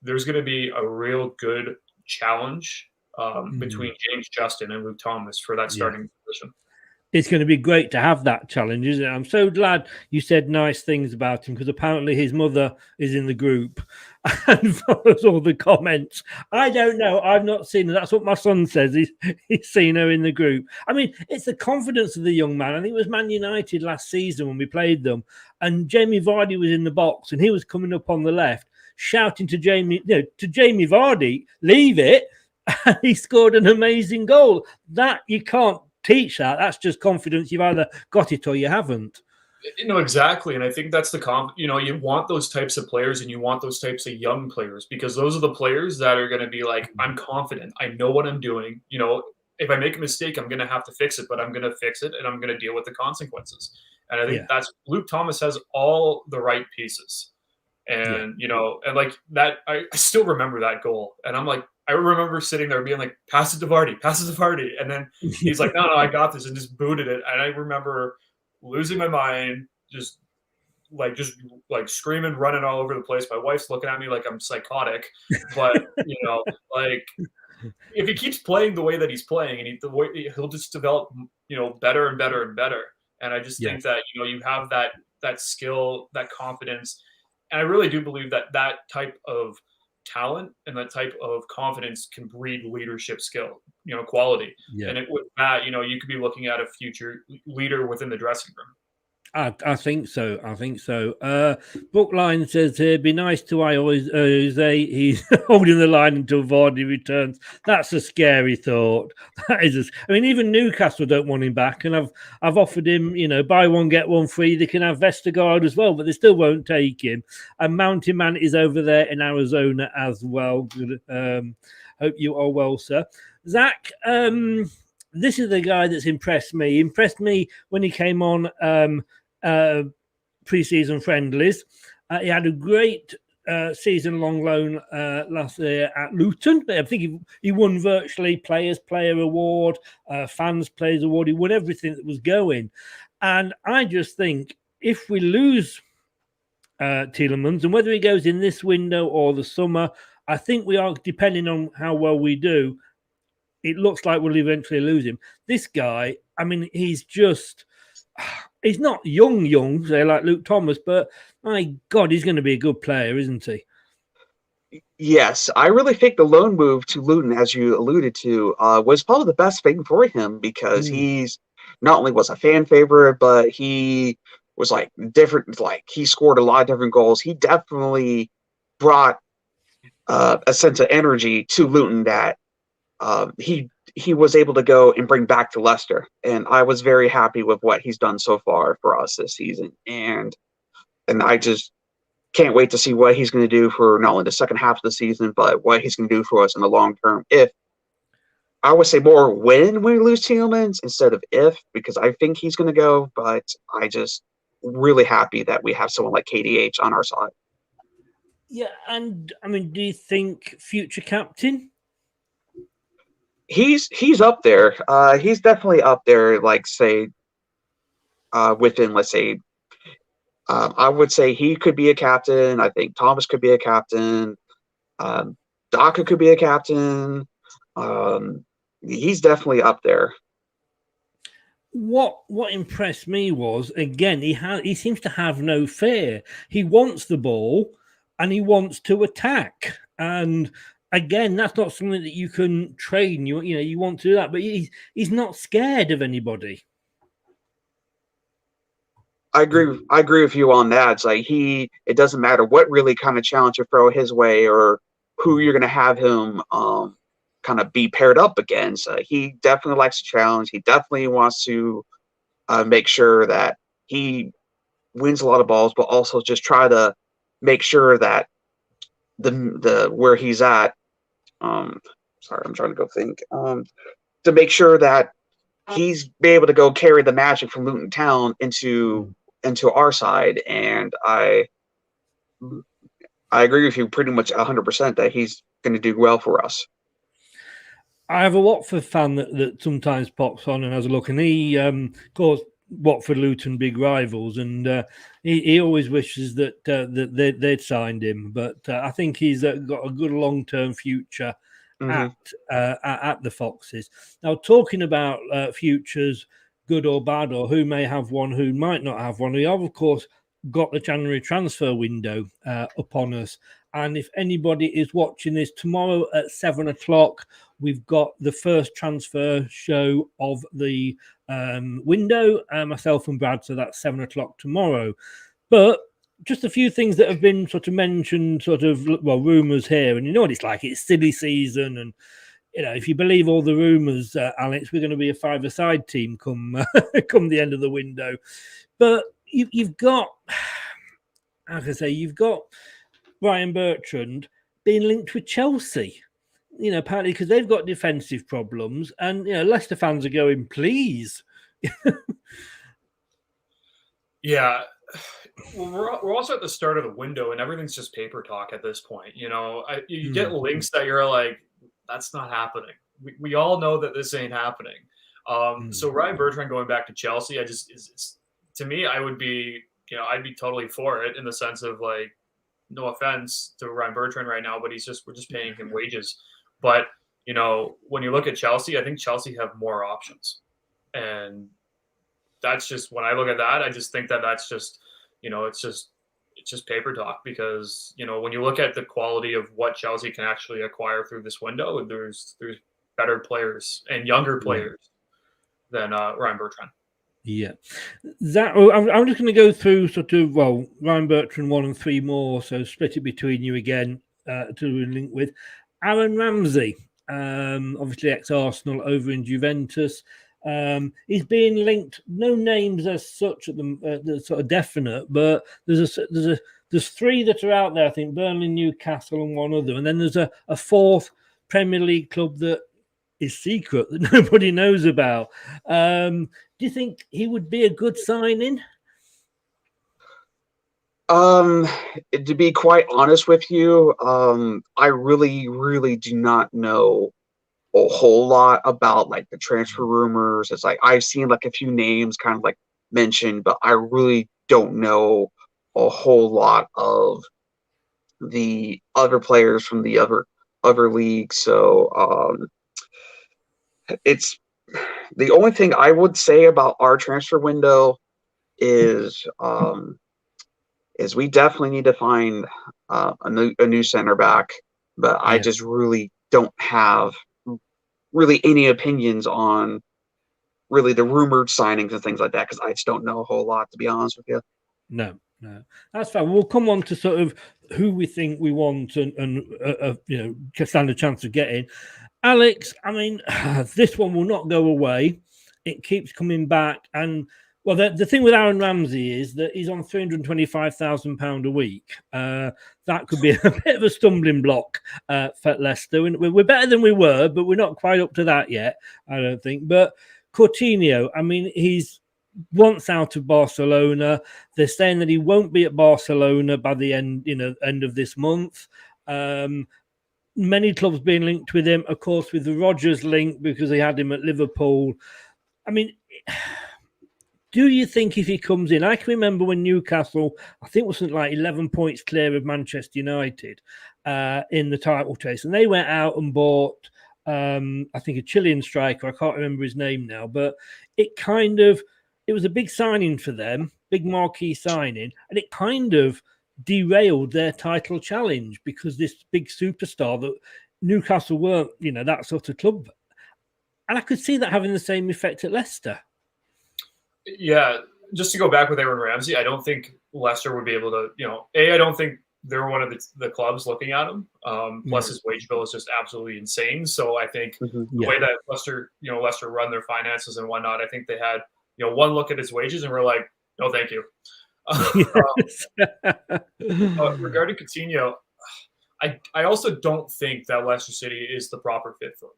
Speaker 9: there's going to be a real good challenge between James Justin and Luke Thomas for that starting position.
Speaker 7: It's going to be great to have that challenge, isn't it? I'm so glad you said nice things about him, because apparently his mother is in the group and follows all the comments. I don't know. I've not seen her. That's what my son says. He's seen her in the group. I mean, it's the confidence of the young man. I think it was Man United last season when we played them, and Jamie Vardy was in the box, and he was coming up on the left, shouting to Jamie Vardy, leave it. And he scored an amazing goal. That you can't teach that. That's just confidence. You've either got it or you haven't.
Speaker 9: Exactly. And I think that's you want those types of players, and you want those types of young players, because those are the players that are going to be like, I'm confident. I know what I'm doing. If I make a mistake, I'm going to have to fix it, but I'm going to fix it, and I'm going to deal with the consequences. And I think that's Luke Thomas has all the right pieces. And, and like that, I still remember that goal. And I'm like, I remember sitting there being like, pass it to Vardy. And then he's like, no, I got this, and just booted it. And I remember losing my mind, just screaming, running all over the place. My wife's looking at me like I'm psychotic. But, if he keeps playing the way that he's playing, and he'll just develop, better and better and better. And I just think that, you have that skill, that confidence. And I really do believe that type of talent and that type of confidence can breed leadership skill, quality. And with that, you could be looking at a future leader within the dressing room.
Speaker 7: I think so. Bookline says here, be nice to Jose. He's holding the line until Vardy returns. That's a scary thought. That is. Even Newcastle don't want him back, and I've offered him, buy one get one free. They can have Vestergaard as well, but they still won't take him. And Mountain Man is over there in Arizona as well. Good. Hope you are well, sir. Zach. This is the guy that's impressed me. He impressed me when he came on pre-season friendlies. He had a great season-long loan last year at Luton. I think he won virtually Players Player Award, Fans Players Award. He won everything that was going. And I just think if we lose Tielemans, and whether he goes in this window or the summer, I think we are, depending on how well we do, it looks like we'll eventually lose him. This guy, he's not young, say like Luke Thomas, but my God, he's going to be a good player, isn't he?
Speaker 6: Yes, I really think the loan move to Luton, as you alluded to, was probably the best thing for him, because he's not only was a fan favorite, but he was different. He scored a lot of different goals. He definitely brought a sense of energy to Luton that he was able to go and bring back to Leicester. And I was very happy with what he's done so far for us this season. And I just can't wait to see what he's going to do for not only the second half of the season, but what he's going to do for us in the long term. If I would say more when we lose Tielemans instead of if, because I think he's going to go, but I just really happy that we have someone like KDH on our side.
Speaker 7: Yeah. And do you think future captain?
Speaker 6: He's up there. He's definitely up there. Within, let's say, I would say he could be a captain. I think Thomas could be a captain. Daka could be a captain. He's definitely up there.
Speaker 7: What impressed me was, again, he seems to have no fear. He wants the ball and he wants to attack. And again, that's not something that you can train. You want to do that, but he's not scared of anybody.
Speaker 6: I agree with you on that. It's it doesn't matter what really kind of challenge you throw his way or who you're going to have him kind of be paired up against. He definitely likes to challenge. He definitely wants to make sure that he wins a lot of balls, but also just try to make sure that the where he's at. Sorry, I'm trying to go think. To make sure that he's been able to go carry the magic from Luton Town into our side, and I agree with you pretty much 100% that he's going to do well for us.
Speaker 7: I have a Watford fan that sometimes pops on and has a look, and he, of course, Watford, Luton, big rivals, and he always wishes that they'd signed him. But I think he's got a good long-term future at the Foxes. Now, talking about futures, good or bad, or who may have one, who might not have one, we have, of course, got the January transfer window upon us. And if anybody is watching this tomorrow at 7 o'clock, we've got the first transfer show of the window, myself and Brad. So that's 7 o'clock tomorrow. But just a few things that have been sort of mentioned, rumours here. And you know what it's like. It's silly season. And, you know, if you believe all the rumours, Alex, we're going to be a five-a-side team come come the end of the window. But you've got, how can I say, you've got Ryan Bertrand being linked with Chelsea, you know, apparently because they've got defensive problems, and you know, Leicester fans are going, please.
Speaker 9: Yeah, well, we're also at the start of the window, and everything's just paper talk at this point. You know, you get links that you're like, that's not happening. We all know that this ain't happening. So Ryan Bertrand going back to Chelsea, it's to me, I would be, you know, I'd be totally for it in the sense of like, no offense to Ryan Bertrand right now, but we're just paying him wages. But, you know, when you look at Chelsea, I think Chelsea have more options. And that's just, when I look at that, I just think that that's just, you know, it's just paper talk, because, you know, when you look at the quality of what Chelsea can actually acquire through this window, there's better players and younger players than Ryan Bertrand.
Speaker 7: Yeah, I'm just going to go through Ryan Bertrand 1 and 3 more, so split it between you again to link with Aaron Ramsey, obviously ex-Arsenal, over in Juventus. He's being linked, no names as such at the sort of definite, but there's 3 that are out there. I think Burnley, Newcastle, and one other, and then there's a 4th Premier League club that is secret that nobody knows about. Do you think he would be a good signing?
Speaker 6: To be quite honest with you, I really, really do not know a whole lot about like the transfer rumors. It's like I've seen like a few names kind of like mentioned, but I really don't know a whole lot of the other players from the other leagues. So it's the only thing I would say about our transfer window is we definitely need to find a new center back, but I just really don't have really any opinions on really the rumored signings and things like that, because I just don't know a whole lot, to be honest with you.
Speaker 7: No, that's fine. We'll come on to sort of who we think we want and you know, stand a chance of getting. Alex, I mean, this one will not go away. It keeps coming back. And, well, the thing with Aaron Ramsey is that he's on £325,000 a week. That could be a bit of a stumbling block for Leicester. We're better than we were, but we're not quite up to that yet, I don't think. But Coutinho, I mean, he's once out of Barcelona. They're saying that he won't be at Barcelona by the end of this month. Many clubs being linked with him, of course, with the Rodgers link because they had him at Liverpool. I mean, do you think if he comes in, I can remember when Newcastle, I think was something like 11 points clear of Manchester United in the title chase, and they went out and bought, I think, a Chilean striker. I can't remember his name now, but it was a big signing for them, big marquee signing, and it kind of derailed their title challenge because this big superstar that Newcastle weren't, you know, that sort of club. And I could see that having the same effect at Leicester. Yeah,
Speaker 9: just to go back with Aaron Ramsey, I don't think Leicester would be able to, you know, I don't think they're one of the clubs looking at him. Plus his wage bill is just absolutely insane. So I think the way that Leicester run their finances and whatnot, I think they had, you know, one look at his wages and we're like, no, thank you. Regarding Coutinho, I also don't think that Leicester City is the proper fit for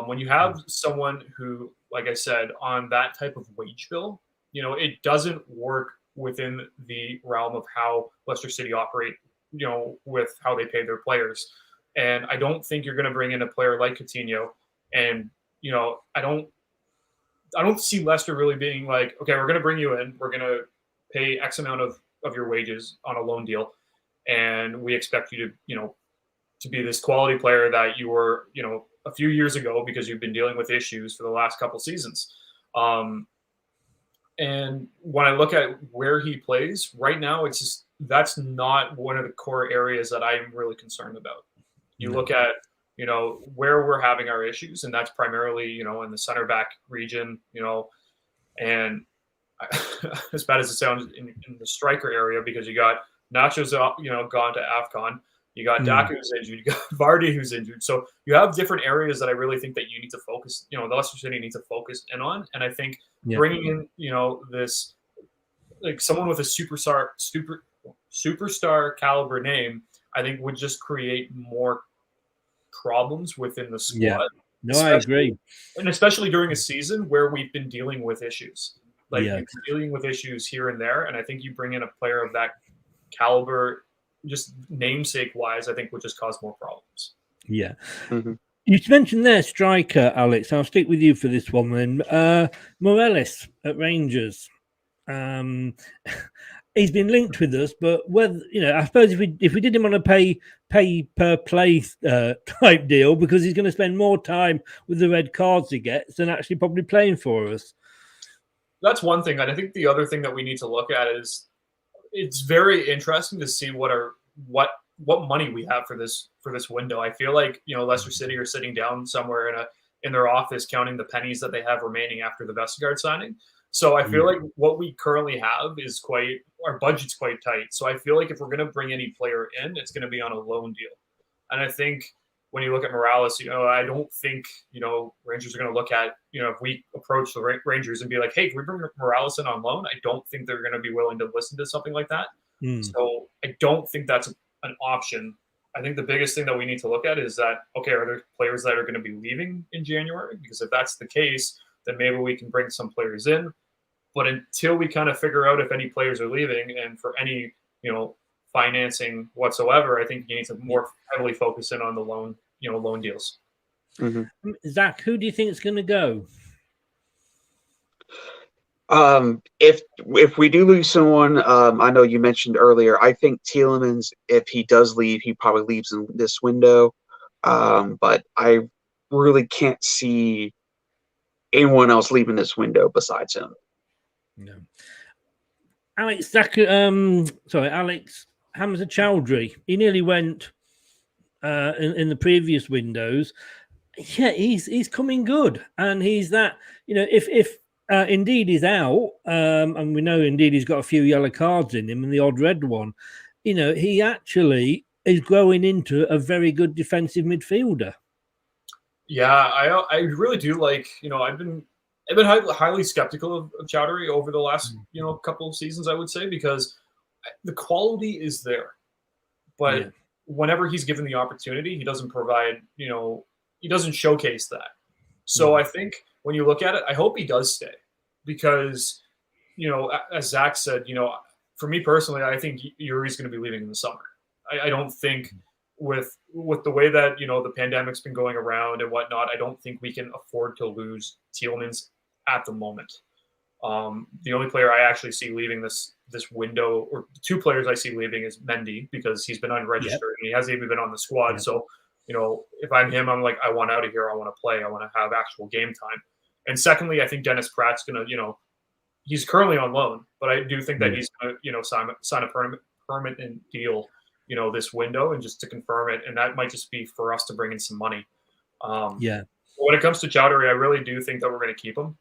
Speaker 9: When you have someone who, like I said, on that type of wage bill, it doesn't work within the realm of how Leicester City operate, with how they pay their players. And I don't think you're going to bring in a player like Coutinho. And, I don't see Leicester really being like, okay, we're going to bring you in. We're going to pay X amount of your wages on a loan deal. And we expect you to, to be this quality player that you were, a few years ago, because you've been dealing with issues for the last couple seasons. And when I look at where he plays right now, it's just, that's not one of the core areas that I'm really concerned about. You look at, where we're having our issues, and that's primarily, in the center back region, and as bad as it sounds, in the striker area, because you got Nacho's, gone to AFCON. You got Daka who's injured. You got Vardy who's injured. So you have different areas that I really think that you need to focus, the Leicester City needs to focus in on. And I think bringing in, this, like someone with a superstar caliber name, I think would just create more problems within the squad.
Speaker 7: Yeah. No, I agree.
Speaker 9: And especially during a season where we've been dealing with issues. Like
Speaker 7: Yeah.
Speaker 9: you've been dealing with issues here and there. And I think you bring in a player of that caliber, just namesake wise, I think would just cause more problems.
Speaker 7: Yeah. You mentioned their striker, Alex. I'll stick with you for this one then. Morales at Rangers. He's been linked with us, but whether I suppose if we did him on a pay per play type deal, because he's going to spend more time with the red cards he gets than actually probably playing for us.
Speaker 9: That's one thing. And I think the other thing that we need to look at is it's very interesting to see what money we have for this window. I feel like Leicester City are sitting down somewhere in their office counting the pennies that they have remaining after the Vestergaard signing. So I feel like what we currently have is our budget's quite tight. So I feel like if we're going to bring any player in, it's going to be on a loan deal. And I think when you look at Morales, I don't think Rangers are going to look at if we approach the Rangers and be like, hey, can we bring Morales in on loan? I don't think they're going to be willing to listen to something like that. So I don't think that's an option. I think the biggest thing that we need to look at is that, okay, are there players that are going to be leaving in January? Because if that's the case, then maybe we can bring some players in. But until we kind of figure out if any players are leaving and for any, financing whatsoever, I think you need to more heavily focus in on the loan deals.
Speaker 7: Zach, who do you think is going to go?
Speaker 6: If we do lose someone, I know you mentioned earlier, I think Tielemans, if he does leave, he probably leaves in this window. But I really can't see anyone else leaving this window besides him.
Speaker 7: No. Alex Hamza Chowdhury. He nearly went in the previous windows. Yeah, he's coming good, and he's that. If Indeed is out, and we know Indeed he's got a few yellow cards in him and the odd red one. He actually is growing into a very good defensive midfielder.
Speaker 9: Yeah, I really do like. I've been highly skeptical of Chowdhury over the last couple of seasons, I would say, because the quality is there, but whenever he's given the opportunity, he doesn't provide. He doesn't showcase that. So I think when you look at it, I hope he does stay, because as Zach said, for me personally, I think Yuri's going to be leaving in the summer. I don't think with the way that the pandemic's been going around and whatnot, I don't think we can afford to lose Tielemans at the moment. The only player I actually see leaving this window, or the two players I see leaving, is Mendy, because he's been unregistered and he hasn't even been on the squad. So if I'm him, I'm like, I want out of here. I want to play. I want to have actual game time. And secondly, I think Dennis Pratt's going to, he's currently on loan, but I do think that he's going to, sign a permanent deal, this window, and just to confirm it. And that might just be for us to bring in some money. When it comes to Chowdhury, I really do think that we're going to keep him,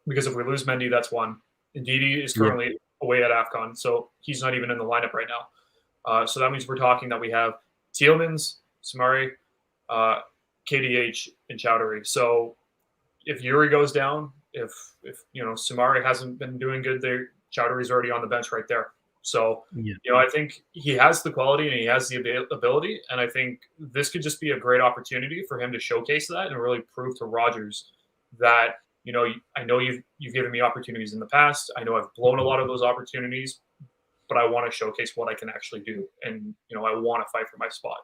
Speaker 9: because if we lose Mendy, that's one. Ndidi is currently away at AFCON, so he's not even in the lineup right now. So that means we're talking that we have Tielemans, Samari, KDH, and Chowdhury. So if Yuri goes down, if Samari hasn't been doing good there, Chowdhury's already on the bench right there. So,
Speaker 7: Yeah.
Speaker 9: I think he has the quality and he has the ability. And I think this could just be a great opportunity for him to showcase that and really prove to Rodgers that, I know you've given me opportunities in the past. I know I've blown a lot of those opportunities, but I want to showcase what I can actually do. And, I want to fight for my spot.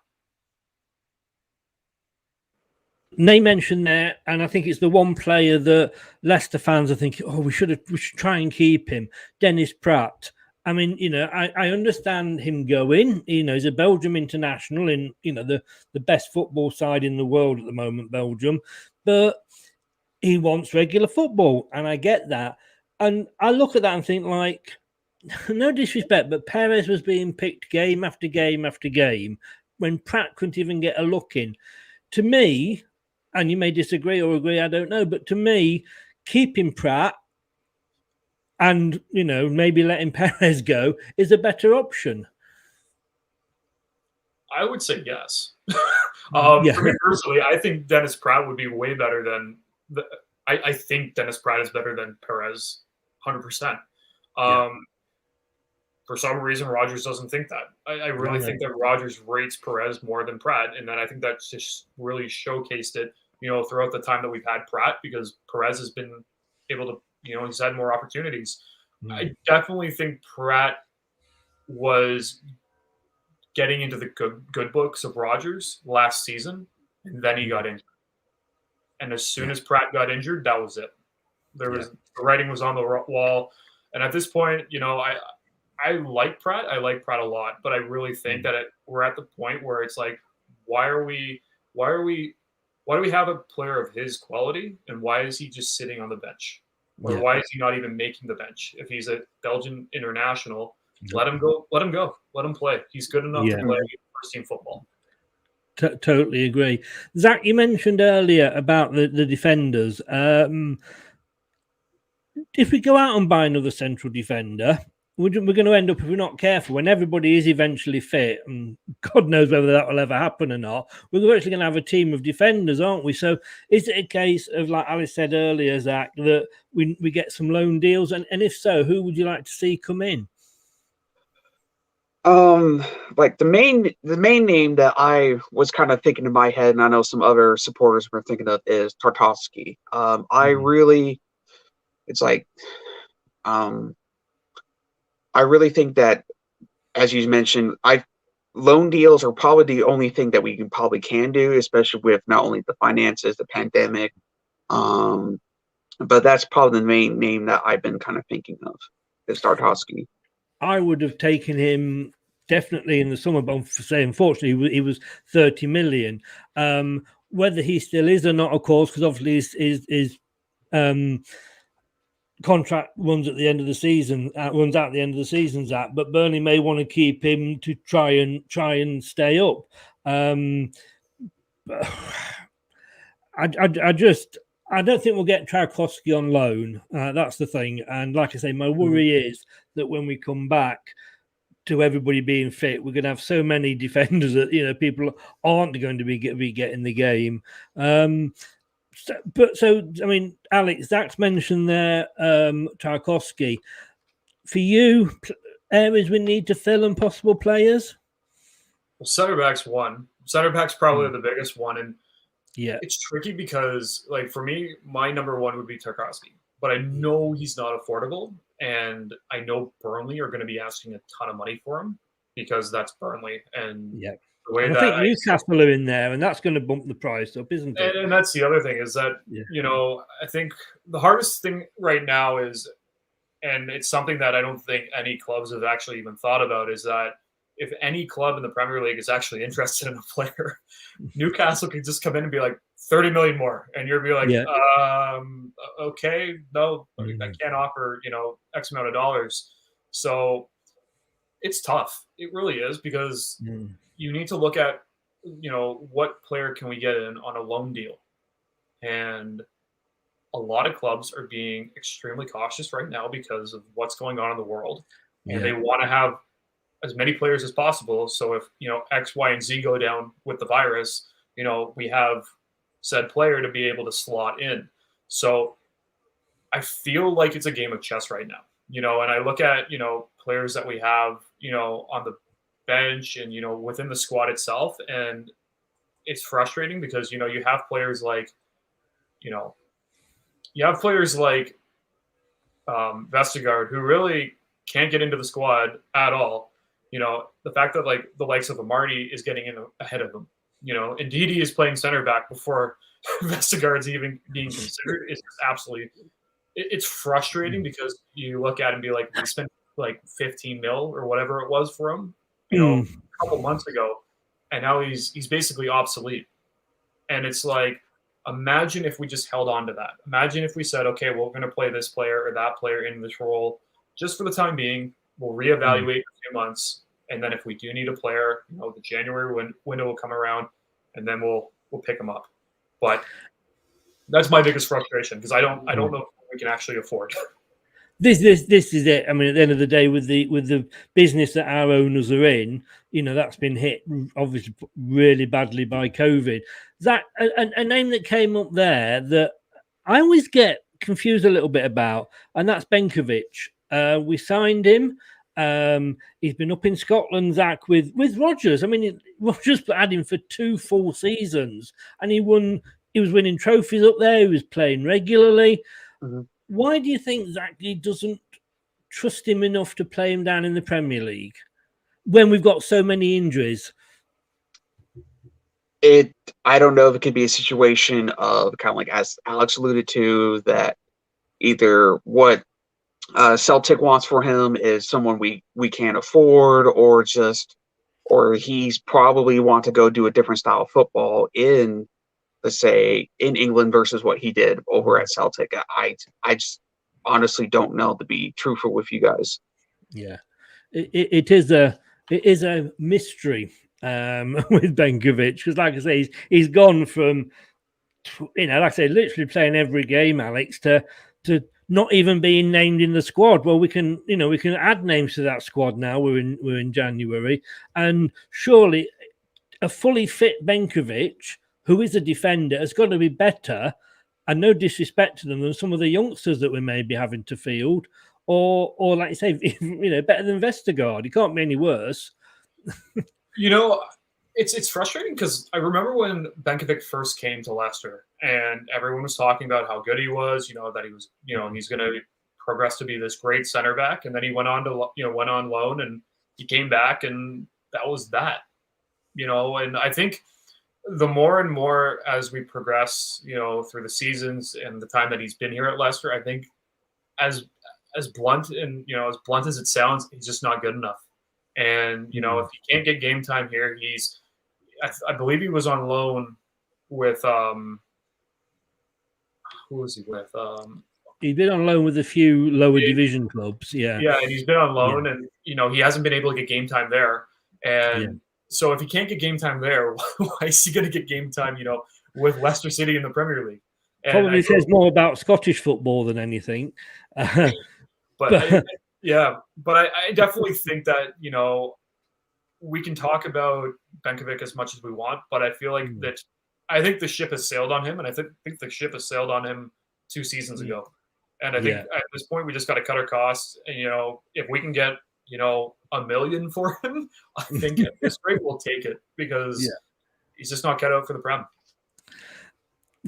Speaker 7: Name mentioned there, and I think it's the one player that Leicester fans are thinking, oh, we should try and keep him, Dennis Pratt. I mean, I understand him going. He's a Belgium international in, the best football side in the world at the moment, Belgium. But he wants regular football, and I get that. And I look at that and think, like, no disrespect, but Perez was being picked game after game after game when Pratt couldn't even get a look in. To me, and you may disagree or agree, I don't know, but to me, keeping Pratt and, maybe letting Perez go is a better option.
Speaker 9: I would say yes. For me personally, I think Dennis Pratt would be way better than I think Dennis Pratt is better than Perez, 100%. For some reason, Rodgers doesn't think that. I really think that Rodgers rates Perez more than Pratt, and then I think that's just really showcased it, throughout the time that we've had Pratt, because Perez has been able to, he's had more opportunities. I definitely think Pratt was getting into the good books of Rodgers last season, and then he got injured. And as soon as Pratt got injured, that was it. The writing was on the wall, and at this point, I like Pratt. I like Pratt a lot, but I really think that we're at the point where it's like, why do we have a player of his quality, and why is he just sitting on the bench? Or why is he not even making the bench? If he's a Belgian international, let him go. Let him play. He's good enough to play first team football.
Speaker 7: Totally agree. Zach, you mentioned earlier about the defenders. If we go out and buy another central defender, we're going to end up, if we're not careful, when everybody is eventually fit, and God knows whether that will ever happen or not, we're actually going to have a team of defenders, aren't we? So is it a case of, like Alice said earlier, Zach, that we get some loan deals? And if so, who would you like to see come in?
Speaker 6: Like the main name that I was kind of thinking in my head, and I know some other supporters were thinking of, is Tartovsky. I really think that, as you mentioned, loan deals are probably the only thing that we can do, especially with not only the finances, the pandemic. But that's probably the main name that I've been kind of thinking of, is Tartovsky.
Speaker 7: I would have taken him definitely in the summer, but unfortunately, he was 30 million. Whether he still is or not, of course, because obviously his contract runs at the end of the season, runs out at the end of the season, Zach. But Burnley may want to keep him to try and stay up. I don't think we'll get Tarkovsky on loan. That's the thing. And like I say, my worry is that when we come back to everybody being fit, we're going to have so many defenders that people aren't going to be getting the game. So I mean, Alex, Zach's mentioned there Tarkovsky. For you, areas we need to fill and possible players?
Speaker 9: Well, Centerbacks one. Centerbacks probably the biggest one, and it's tricky because, like, for me, my number one would be Tarkovsky, but I know he's not affordable, and I know Burnley are going to be asking a ton of money for him because that's Burnley, and the way
Speaker 7: I think Newcastle are in there, and that's going to bump the price up, isn't it?
Speaker 9: And that's the other thing is that I think the hardest thing right now is, and it's something that I don't think any clubs have actually even thought about, is that if any club in the Premier League is actually interested in a player, Newcastle could just come in and be like 30 million more, and you'll be like, okay, no, I can't offer X amount of dollars. So it's tough. It really is, because you need to look at what player can we get in on a loan deal, and a lot of clubs are being extremely cautious right now because of what's going on in the world, and they want to have as many players as possible. So if X, Y, and Z go down with the virus, we have said player to be able to slot in. So I feel like it's a game of chess right now, And I look at, players that we have, on the bench and, within the squad itself. And it's frustrating because, you have players like, Vestergaard, who really can't get into the squad at all. The fact that like the likes of Samari is getting in ahead of them. And Didi is playing center back before Vestergaard's even being considered. It's absolutely, it's frustrating because you look at it and be like, we spent like 15 mil or whatever it was for him, a couple months ago, and now he's basically obsolete. And it's like, imagine if we just held on to that. Imagine if we said, okay, well, we're going to play this player or that player in this role just for the time being. We'll reevaluate in a few months. And then if we do need a player, the January window will come around and then we'll pick them up. But that's my biggest frustration because I don't know if we can actually afford.
Speaker 7: This is it. I mean, at the end of the day, with the business that our owners are in, that's been hit obviously really badly by COVID. That a name that came up there that I always get confused a little bit about, and that's Benkovic. We signed him. He's been up in Scotland, Zach, with Rodgers. I mean, Rodgers had him for 2 full seasons, and he was winning trophies up there. He was playing regularly. Mm-hmm. Why do you think Zach doesn't trust him enough to play him down in the Premier League when we've got so many injuries?
Speaker 6: I don't know if it could be a situation of kind of like, as Alex alluded to, that either what Celtic wants for him is someone we can't afford, or he's probably want to go do a different style of football in, let's say, in England versus what he did over at Celtic. I just honestly don't know, to be truthful with you guys.
Speaker 7: Yeah, it is a mystery with Benkovic, because like I say, he's gone from, like I say, literally playing every game, Alex, to not even being named in the squad. Well, we can add names to that squad now. We're in January, and surely a fully fit Benkovic, who is a defender, has got to be better, and no disrespect to them, than some of the youngsters that we may be having to field, or like you say, better than Vestergaard. He can't be any worse.
Speaker 9: It's frustrating because I remember when Benkovic first came to Leicester, and everyone was talking about how good he was. That he was, he's going to progress to be this great center back, and then he went on loan, and he came back, and that was that. And I think the more and more as we progress, through the seasons and the time that he's been here at Leicester, I think as blunt as it sounds, he's just not good enough. And, if he can't get game time here, I believe he was on loan with, who was he with?
Speaker 7: He's been on loan with a few lower division clubs. Yeah.
Speaker 9: Yeah. And he's been on loan and, he hasn't been able to get game time there. And so if he can't get game time there, why is he going to get game time, with Leicester City in the Premier League? And
Speaker 7: probably says more about Scottish football than anything.
Speaker 9: But I definitely think that, we can talk about Benkovic as much as we want, but I feel like I think the ship has sailed on him, and I think the ship has sailed on him 2 seasons ago. And I think at this point, we just got to cut our costs. And, if we can get, $1 million for him, I think at this rate we'll take it, because he's just not cut out for the Prem.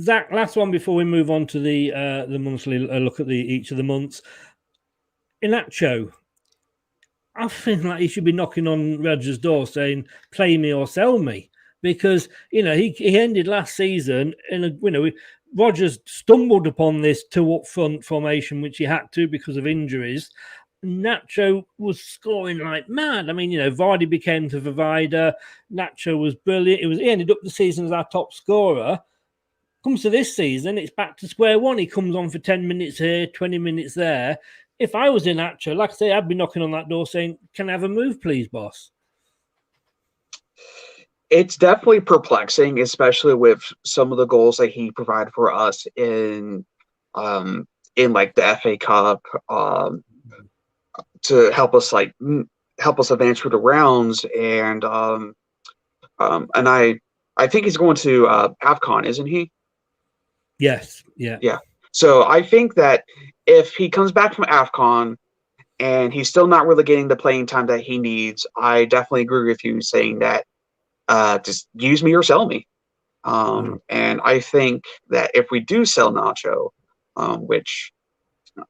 Speaker 7: Zach, last one before we move on to the monthly look at each of the months. Inacho, I feel like he should be knocking on Rodgers' door saying, play me or sell me, because, he ended last season in Rodgers stumbled upon this 2 up front formation, which he had to because of injuries. Nacho was scoring like mad. I mean, Vardy became the provider. Nacho was brilliant. He ended up the season as our top scorer. Comes to this season, it's back to square one. He comes on for 10 minutes here, 20 minutes there. If I was in Nacho, like I say, I'd be knocking on that door saying, can I have a move, please, boss?
Speaker 6: It's definitely perplexing, especially with some of the goals that he provided for us in like the FA Cup, to help us advance through the rounds, and I think he's going to AFCON, isn't he?
Speaker 7: Yes. Yeah.
Speaker 6: So I think that if he comes back from AFCON and he's still not really getting the playing time that he needs, I definitely agree with you saying that just use me or sell me. And I think that if we do sell Nacho, which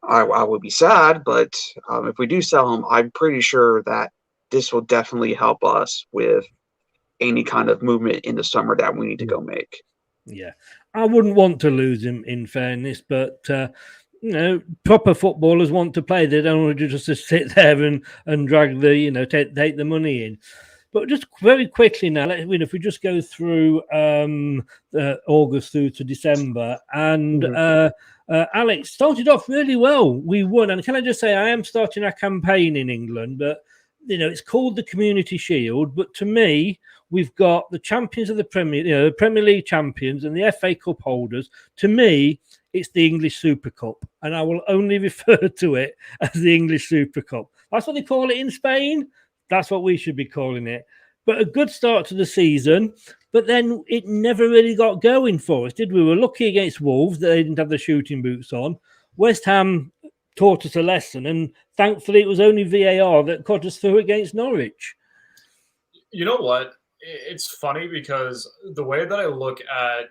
Speaker 6: I would be sad, but if we do sell him, I'm pretty sure that this will definitely help us with any kind of movement in the summer that we need to go make.
Speaker 7: Yeah, I wouldn't want to lose him, in fairness, but proper footballers want to play. They don't want to just sit there and drag the take the money in. But just very quickly now, if we just go through August through to December, and Alex started off really well. We won, and can I just say I am starting a campaign in England, but it's called the Community Shield. But to me, we've got the champions of the the Premier League champions and the FA Cup holders. To me, it's the English Super Cup, and I will only refer to it as the English Super Cup. That's what they call it in Spain. That's what we should be calling it. But a good start to the season, but then it never really got going for us, did we? We were lucky against Wolves that they didn't have the shooting boots on. West Ham taught us a lesson, and thankfully it was only VAR that got us through against Norwich.
Speaker 9: You know what? It's funny because the way that I look at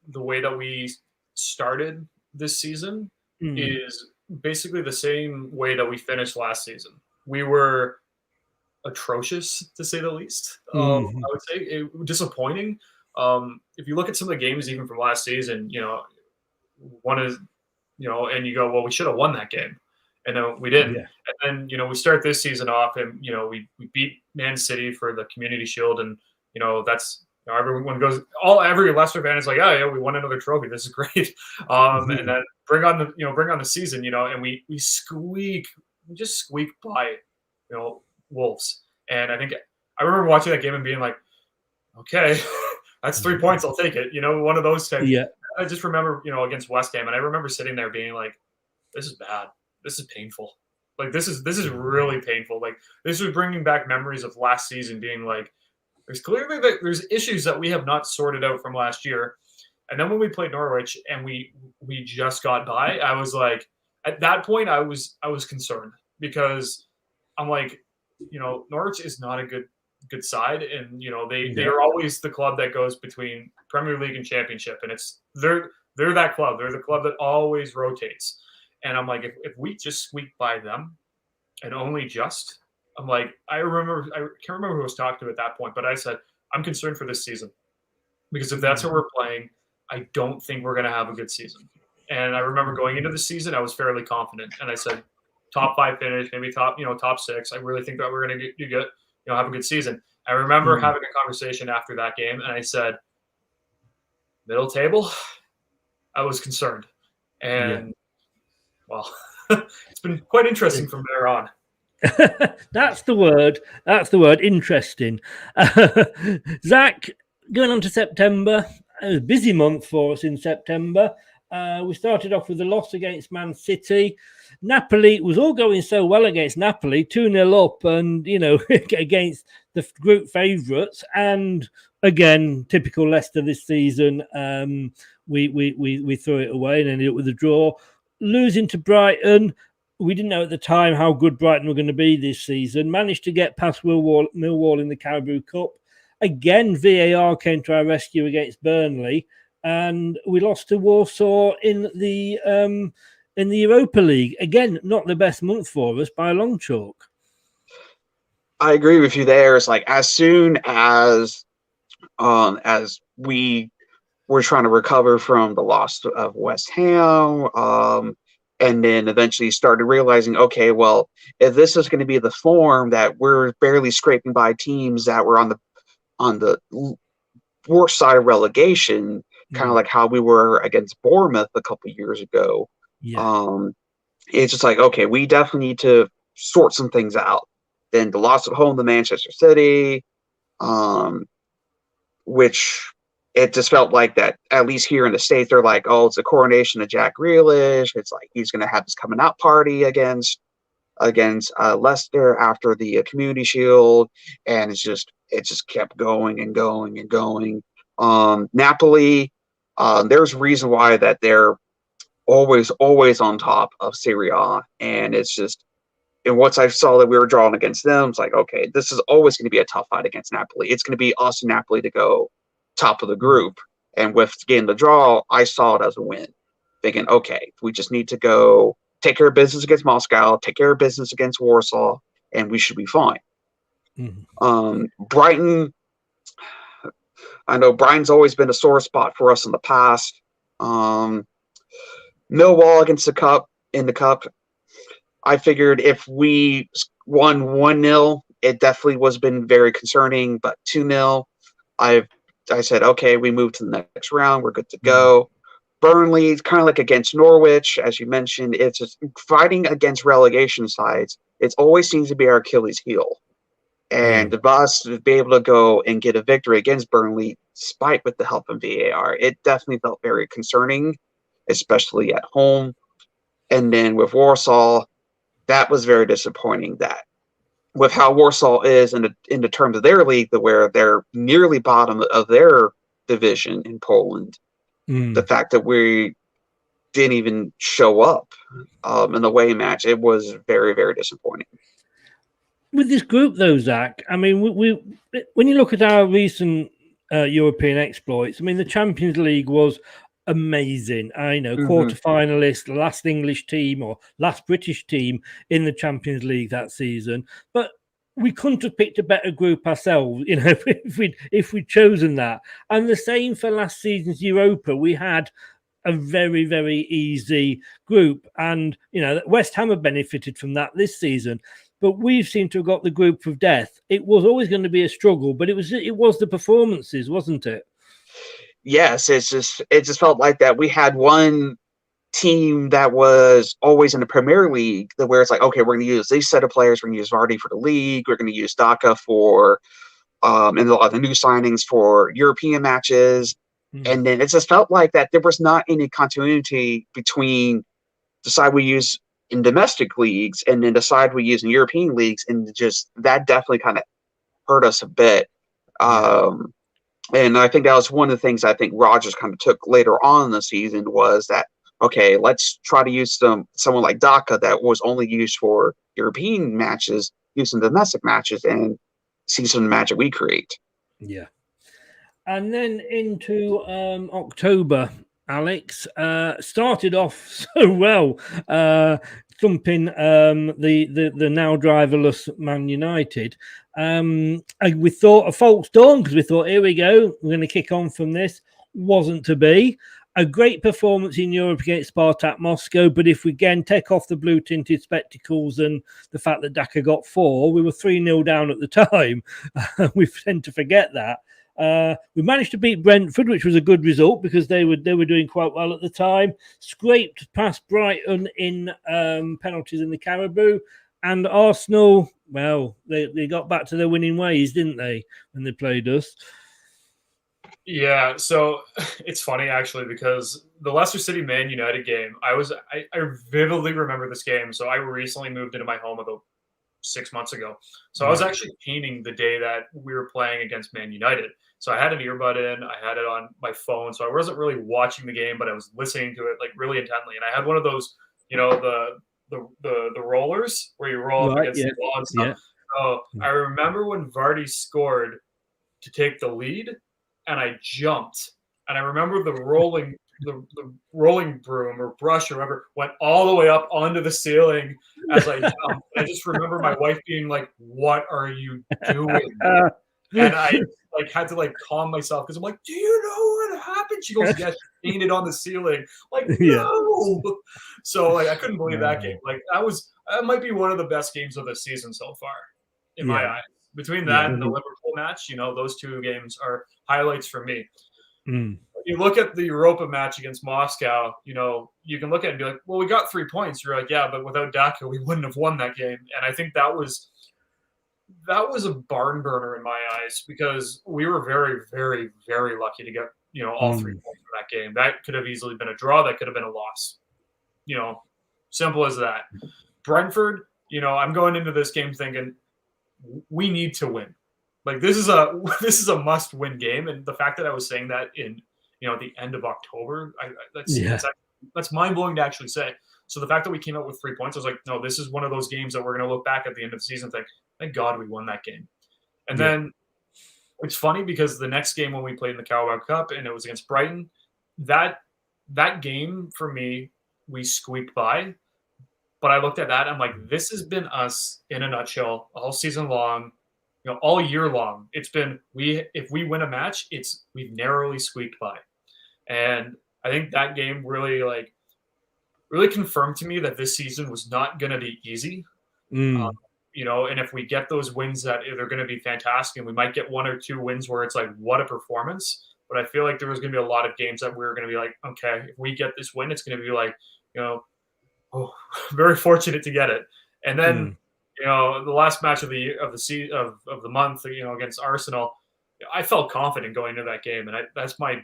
Speaker 9: the way that we started this season is basically the same way that we finished last season. We were atrocious, to say the least. I would say disappointing. If you look at some of the games even from last season, one is, and you go, well, we should have won that game. And then we didn't. Yeah. And then, we start this season off and, we beat Man City for the Community Shield. And, that's, everyone goes, every Leicester fan is like, oh, yeah, we won another trophy. This is great. And then bring on the season, and we just squeak by, Wolves. And I remember watching that game and being like, okay, that's 3 points. I'll take it. One of those types. Yeah. I just remember, against West Ham, and I remember sitting there being like, this is bad. This is painful. Like, this is really painful. Like, this was bringing back memories of last season being like, there's issues that we have not sorted out from last year. And then when we played Norwich and we just got by, I was like, at that point, I was concerned because I'm like, Norwich is not a good side, and they are always the club that goes between Premier League and Championship, and they're that club. They're the club that always rotates. And I'm like, if we just squeak by them, and only just, I'm like, I can't remember who I was talking to at that point, but I said I'm concerned for this season because if that's how we're playing, I don't think we're going to have a good season. And I remember going into the season, I was fairly confident, and I said, top 5 finish, maybe top 6. I really think that we're going to do good, have a good season. I remember having a conversation after that game, and I said, middle table, I was concerned. And, well, it's been quite interesting from there on.
Speaker 7: That's the word. Interesting. Zach, going on to September, it was a busy month for us in September. We started off with a loss against Man City. Napoli was all going so well against Napoli, 2-0 up, and against the group favourites. And again, typical Leicester this season, we threw it away and ended up with a draw. Losing to Brighton, we didn't know at the time how good Brighton were going to be this season. Managed to get past Millwall in the Carabao Cup. Again, VAR came to our rescue against Burnley, and we lost to Warsaw in the Europa League. Again, not the best month for us by a long chalk.
Speaker 6: I agree with you there. It's like as soon as we were trying to recover from the loss of West Ham, and then eventually started realizing, okay, well, if this is going to be the form that we're barely scraping by teams that were on the worst side of relegation, kind of like how we were against Bournemouth a couple years ago. Yeah. It's just like, okay, we definitely need to sort some things out. Then the loss at home to Manchester City, which it just felt like that, at least here in the States, they're like, oh, it's a coronation of Jack Grealish. It's like he's going to have his coming out party against Leicester after the Community Shield. And it just kept going and going and going. Napoli, there's a reason why that they're always on top of Serie A. And it's just, And once I saw that we were drawing against them, it's like, okay, this is always going to be a tough fight against Napoli. It's going to be us and Napoli to go top of the group. And with getting the draw, I saw it as a win, thinking, okay, we just need to go take care of business against Moscow, take care of business against Warsaw, and we should be fine. Brighton, I know Brighton's always been a sore spot for us in the past. Millwall against in the cup, I figured if we won 1-0, it definitely was been very concerning, but 2-0, I said, okay, we move to the next round. We're good to go. Burnley, it's kind of like against Norwich, as you mentioned. It's just fighting against relegation sides. It always seems to be our Achilles heel. And the us to be able to go and get a victory against Burnley, despite with the help of VAR, it definitely felt very concerning, especially at home. And then with Warsaw, that was very disappointing. That with how Warsaw is in the terms of their league, where they're nearly bottom of their division in Poland, the fact that we didn't even show up in the away match, it was very, very disappointing.
Speaker 7: With this group, though, Zach, I mean, we when you look at our recent European exploits, I mean, the Champions League was amazing. I know, quarter-finalist, the last English team or last British team in the Champions League that season. But we couldn't have picked a better group ourselves, you know, if we'd chosen that. And the same for last season's Europa. We had a very, very easy group. And, you know, West Ham have benefited from that this season. But we've seemed to have got the group of death. It was always going to be a struggle, but it was the performances, wasn't it?
Speaker 6: Yes, it just felt like that. We had one team that was always in the Premier League, where it's like, okay, we're going to use these set of players. We're going to use Vardy for the league. We're going to use Daka for and a lot of the new signings for European matches. And then it just felt like that there was not any continuity between the side we use in domestic leagues and then the side we use in European leagues, and just that definitely kind of hurt us a bit. And I think that was one of the things I think Rodgers kind of took later on in the season was that, okay, let's try to use someone like Daka that was only used for European matches, use in domestic matches, and see some of the magic we create. Yeah.
Speaker 7: And then into October, Alex started off so well, thumping the now driverless Man United. We thought a false dawn because we thought, here we go, we're going to kick on from this. Wasn't to be. A great performance in Europe against Spartak Moscow, but if we again take off the blue-tinted spectacles and the fact that Daka got 4, we were 3-0 down at the time. We tend to forget that. We managed to beat Brentford, which was a good result because they were doing quite well at the time. Scraped past Brighton in penalties in the Caribou, and Arsenal, well, they got back to their winning ways, didn't they, when they played us?
Speaker 9: Yeah, so it's funny actually because the Leicester City Man United game, I vividly remember this game. So I recently moved into my home about 6 months ago. So I was actually painting the day that we were playing against Man United. So I had an earbud in, I had it on my phone. So I wasn't really watching the game, but I was listening to it like really intently. And I had one of those, you know, the rollers where you roll up against the wall and stuff. Yeah. So I remember when Vardy scored to take the lead, and I jumped. And I remember the rolling broom or brush or whatever went all the way up onto the ceiling as I jumped. I just remember my wife being like, "What are you doing?" And I had to calm myself because I'm like, "Do you know what happened?" She goes, "Yes, she painted on the ceiling." Like, no. So I couldn't believe that game. That might be one of the best games of the season so far, in my eyes. Between that and the Liverpool match, you know, those two games are highlights for me. You look at the Europa match against Moscow, you know, you can look at it and be like, well, we got 3 points. You're like, yeah, but without Daka, we wouldn't have won that game. And I think that was a barn burner in my eyes because we were very, very, very lucky to get, you know, all 3 points from that game. That could have easily been a draw. That could have been a loss. You know, simple as that. Brentford, you know, I'm going into this game thinking we need to win. Like this is a must-win game, and the fact that I was saying that in, you know, the end of October, that's mind-blowing to actually say. So the fact that we came out with 3 points, I was like, no, this is one of those games that we're going to look back at the end of the season and think, thank God we won that game. And then it's funny because the next game when we played in the Carabao Cup and it was against Brighton, that game for me, we squeaked by. But I looked at that, I'm like, this has been us in a nutshell all season long, all year long. It's been if we win a match, we've narrowly squeaked by. And I think that game really confirmed to me that this season was not going to be easy. And if we get those wins, that they're going to be fantastic, and we might get 1 or 2 wins where it's like, what a performance. But I feel like there was going to be a lot of games that we were going to be like, okay, if we get this win, it's going to be like, very fortunate to get it. And then, the last match of the month, against Arsenal, I felt confident going into that game, and that's my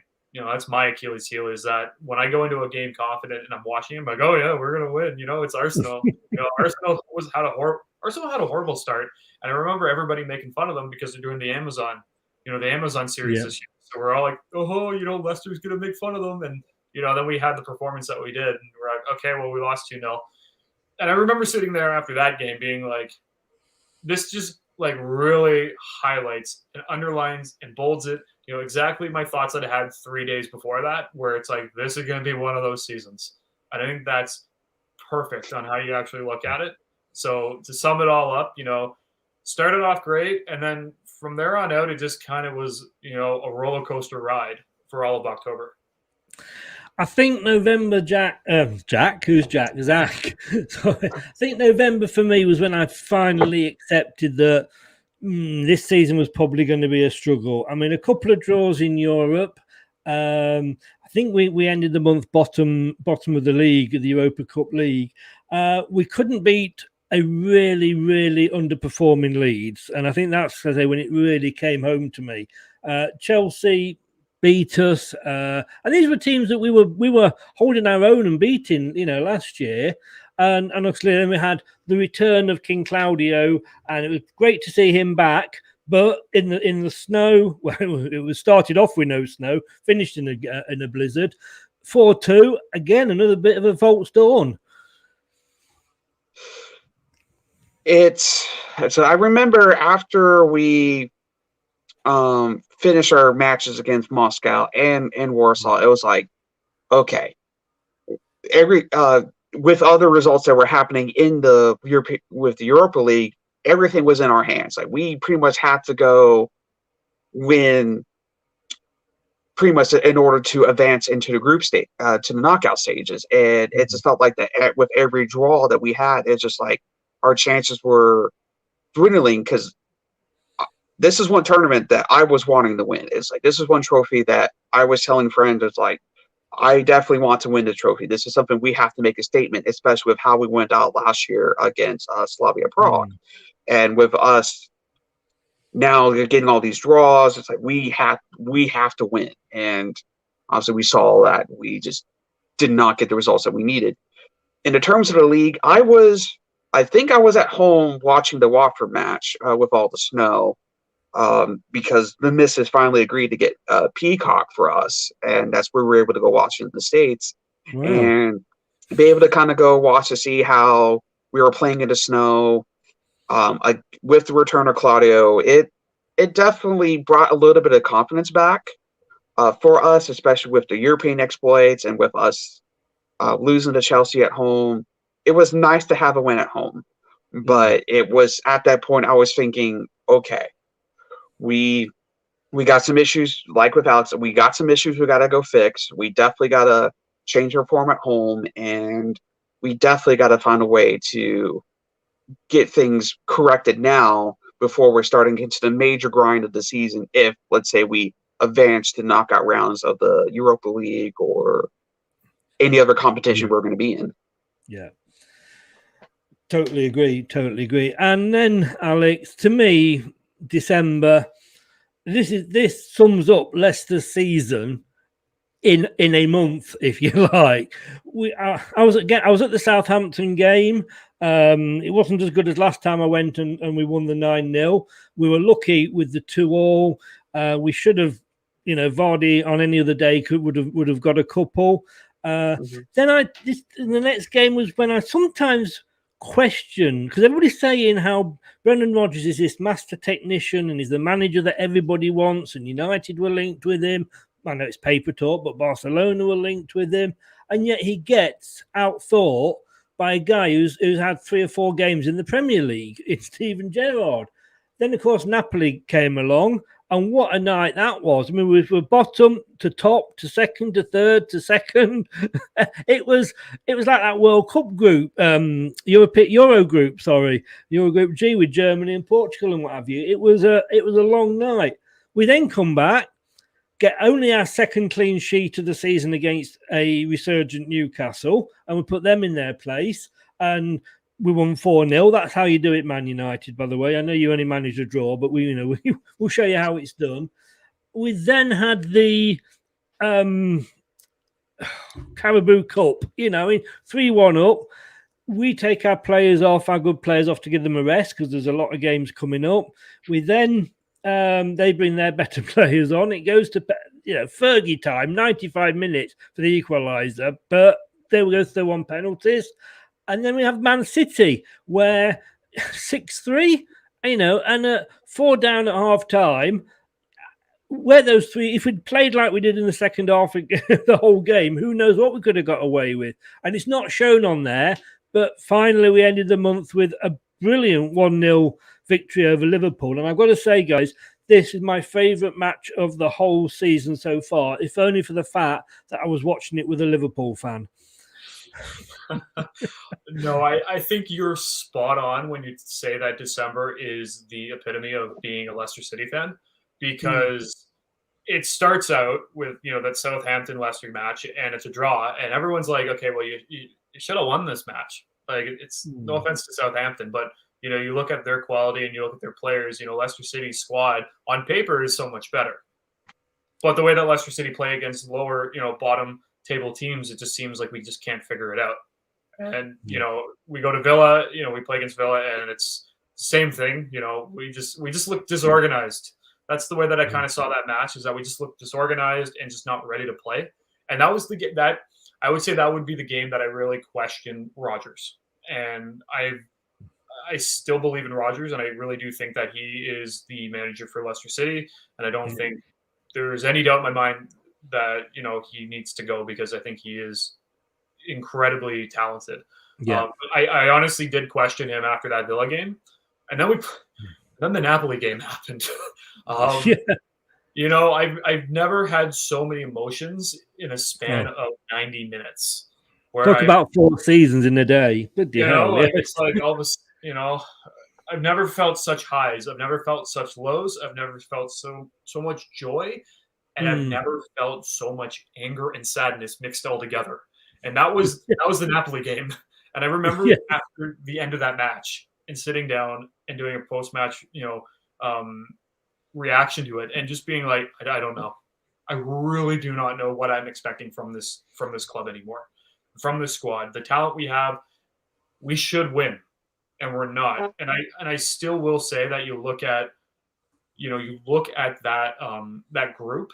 Speaker 9: Achilles heel, is that when I go into a game confident and I'm watching him, I go, oh yeah, we're gonna win. It's Arsenal. Arsenal had a horrible start, and I remember everybody making fun of them because they're doing the Amazon series this year. So we're all like, oh, Leicester's gonna make fun of them, and then we had the performance that we did, and we're like, okay, well, we lost 2-0. And I remember sitting there after that game being like, this just like really highlights and underlines and bolds it, exactly my thoughts that I had 3 days before that, where it's like, this is going to be one of those seasons. And I think that's perfect on how you actually look at it. So to sum it all up, started off great. And then from there on out, it just kind of was, a roller coaster ride for all of October.
Speaker 7: I think November, Zach. So I think November for me was when I finally accepted that this season was probably going to be a struggle. I mean, a couple of draws in Europe. I think we ended the month bottom of the league, the Europa Cup League. We couldn't beat a really, really underperforming Leeds, and I think that's when it really came home to me. Chelsea beat us, and these were teams that we were holding our own and beating, last year. And obviously then we had the return of King Claudio, and it was great to see him back. But in the snow, well, it was started off with no snow, finished in a blizzard. 4-2 again, another bit of a false dawn.
Speaker 6: So I remember after we finish our matches against Moscow and Warsaw, it was like, okay, with other results that were happening in the Europa League, everything was in our hands. Like, we pretty much had to go win pretty much in order to advance into the group stage, to the knockout stages. And it just felt like that with every draw that we had, it's just like our chances were dwindling, because this is one tournament that I was wanting to win. It's like, this is one trophy that I was telling friends, it's like, I definitely want to win the trophy. This is something we have to make a statement, especially with how we went out last year against Slavia Prague. And with us now getting all these draws, it's like, we have to win. And obviously we saw that we just did not get the results that we needed. In the terms of the league, I think I was at home watching the Watford match with all the snow. Because the missus finally agreed to get Peacock for us, and that's where we were able to go watch it in the States. Wow. And be able to kind of go watch to see how we were playing in the snow. With the return of Claudio, it definitely brought a little bit of confidence back for us, especially with the European exploits and with us losing to Chelsea at home. It was nice to have a win at home, but it was at that point I was thinking, okay, we got some issues, like with Alex. We got some issues we got to go fix. We definitely got to change our form at home, and we definitely got to find a way to get things corrected now before we're starting into the major grind of the season. If, let's say, we advance to knockout rounds of the Europa League or any other competition we're going to be in.
Speaker 7: Yeah. Totally agree. And then, Alex, to me, December, this sums up Leicester's season in a month, if you like. I was at the Southampton game. It wasn't as good as last time I went, and we won the 9-0. We were lucky with the 2-2. We should have, Vardy on any other day would have got a couple. Then the next game was when I sometimes question, because everybody's saying how Brendan Rodgers is this master technician and he's the manager that everybody wants, and United were linked with him. I know it's paper talk, but Barcelona were linked with him, and yet he gets outthought by a guy who's had 3 or 4 games in the Premier League. It's Steven Gerrard. Then, of course, Napoli came along, and what a night that was. I mean, we were bottom to top to second to third to second. It was like that World Cup group, Euro Group G with Germany and Portugal and what have you. It was a long night. We then come back, get only our second clean sheet of the season against a resurgent Newcastle, and we put them in their place, and we won 4-0. That's how you do it, Man United, by the way. I know you only managed a draw, but we'll show you how it's done. We then had the Carabao Cup, 3-1 up. We take our good players off to give them a rest because there's a lot of games coming up. We then they bring their better players on. It goes to Fergie time, 95 minutes for the equaliser, but they will go through on penalties. And then we have Man City, where 6-3, and 4 down at half time. Where those 3, if we'd played like we did in the second half the whole game, who knows what we could have got away with. And it's not shown on there, but finally we ended the month with a brilliant 1-0 victory over Liverpool. And I've got to say, guys, this is my favourite match of the whole season so far, if only for the fact that I was watching it with a Liverpool fan.
Speaker 9: No, I think you're spot on when you say that December is the epitome of being a Leicester City fan, because it starts out with that Southampton-Leicester match, and it's a draw, and everyone's like, okay, well, you should have won this match. Like, it's no offense to Southampton, but you look at their quality and you look at their players. Leicester City's squad on paper is so much better, but the way that Leicester City play against lower, bottom table teams, it just seems like we just can't figure it out. And we go to Villa, we play against Villa, and it's the same thing. We just look disorganized. That's the way that I kind of saw that match, is that we just looked disorganized and just not ready to play. And that was that I would say that would be the game that I really questioned Rodgers. And I still believe in Rodgers, and I really do think that he is the manager for Leicester City. And I don't think there's any doubt in my mind that he needs to go, because I think he is incredibly talented. I honestly did question him after that Villa game, and then the Napoli game happened. I've never had so many emotions in a span of 90 minutes.
Speaker 7: Talk about 4 seasons in a day.
Speaker 9: It's like all this. I've never felt such highs. I've never felt such lows. I've never felt so much joy. And I've never felt so much anger and sadness mixed all together. And that was the Napoli game. And I remember after the end of that match and sitting down and doing a post-match, reaction to it, and just being like, I don't know. I really do not know what I'm expecting from this club anymore, from this squad. The talent we have, we should win, and we're not. And I still will say that you look at that group.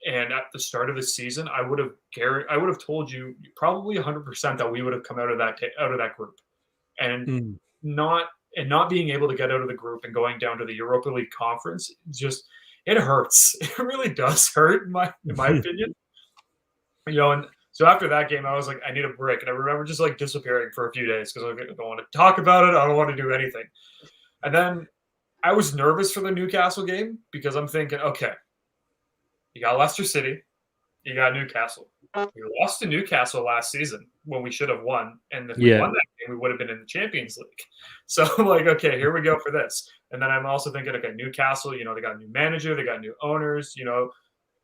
Speaker 9: And at the start of the season, I would have told you probably 100% that we would have come out of that group, and not being able to get out of the group and going down to the Europa League conference, it hurts. It really does hurt, in my opinion. And so after that game, I was like, I need a break, and I remember just like disappearing for a few days because I don't want to talk about it. I don't want to do anything. And then I was nervous for the Newcastle game because I'm thinking, okay, you got Leicester City, you got Newcastle. We lost to Newcastle last season when we should have won. And if we won that game, we would have been in the Champions League. So I'm like, okay, here we go for this. And then I'm also thinking, okay, Newcastle, they got a new manager, they got new owners,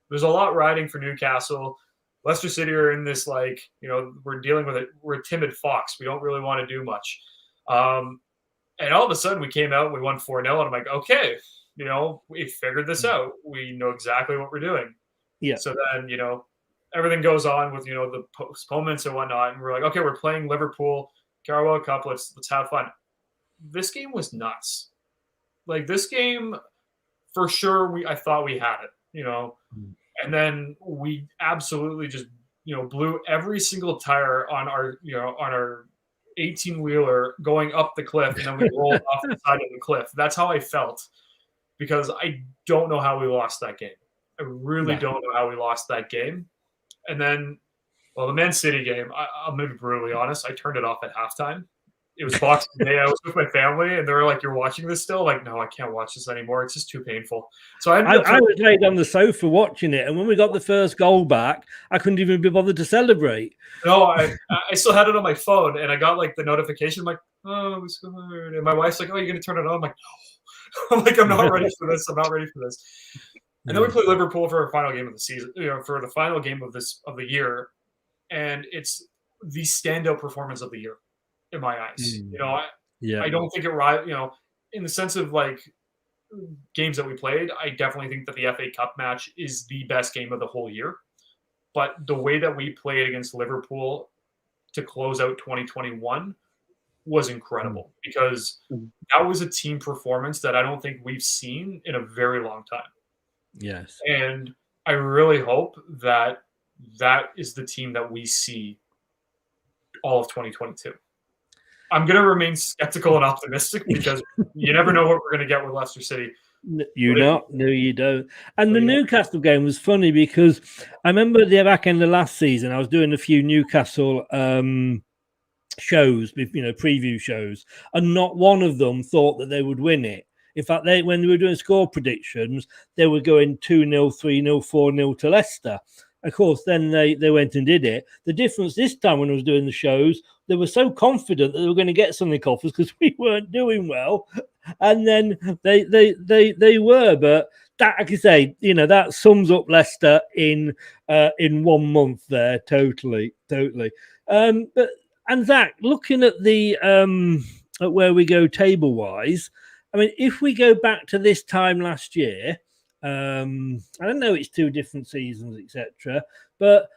Speaker 9: there's a lot riding for Newcastle. Leicester City are in this, we're dealing with it. We're a timid fox. We don't really want to do much. And all of a sudden we came out and we won 4-0. And I'm like, okay, we figured this out. We know exactly what we're doing.
Speaker 7: Yeah.
Speaker 9: So then, everything goes on with, the postponements and whatnot. And we're like, okay, we're playing Liverpool, Carabao Cup. Let's have fun. This game was nuts. Like, this game, for sure, I thought we had it, And then we absolutely just blew every single tire on our 18-wheeler going up the cliff, and then we rolled off the side of the cliff. That's how I felt, because I don't know how we lost that game. I really don't know how we lost that game. And then, well, the Man City game, I'm going to be brutally honest, I turned it off at halftime. It was Boxing Day. I was with my family, and they were like, "You're watching this still?" Like, no, I can't watch this anymore. It's just too painful. So I
Speaker 7: was laid on the sofa watching it, and when we got the first goal back, I couldn't even be bothered to celebrate.
Speaker 9: No, I still had it on my phone, and I got like the notification. I'm like, "Oh, we scored!" And my wife's like, "Oh, you're gonna turn it on?" I'm like, "No." I'm like, "I'm not ready for this. I'm not ready for this." And then we play Liverpool for our final game of the season. For the final game of the year, and it's the standout performance of the year in my eyes. I don't think it in the sense of like games that we played, I definitely think that the FA Cup match is the best game of the whole year. But the way that we played against Liverpool to close out 2021 was incredible, because that was a team performance that I don't think we've seen in a very long time.
Speaker 7: Yes.
Speaker 9: And I really hope that is the team that we see all of 2022. I'm going to remain skeptical and optimistic, because you never know what we're going to get with Leicester City.
Speaker 7: No, you don't. And the Newcastle game was funny, because I remember at the back end of last season, I was doing a few Newcastle shows, preview shows, and not one of them thought that they would win it. In fact, when they were doing score predictions, they were going 2-0, 3-0, 4-0 to Leicester. Of course, then they went and did it. The difference this time when I was doing the shows, they were so confident that they were going to get something off us because we weren't doing well, and then they were. But that, like I say, that sums up Leicester in 1 month there, totally. And Zach, looking at the at where we go table wise, I mean, if we go back to this time last year. I don't know, it's 2 different seasons, etc. But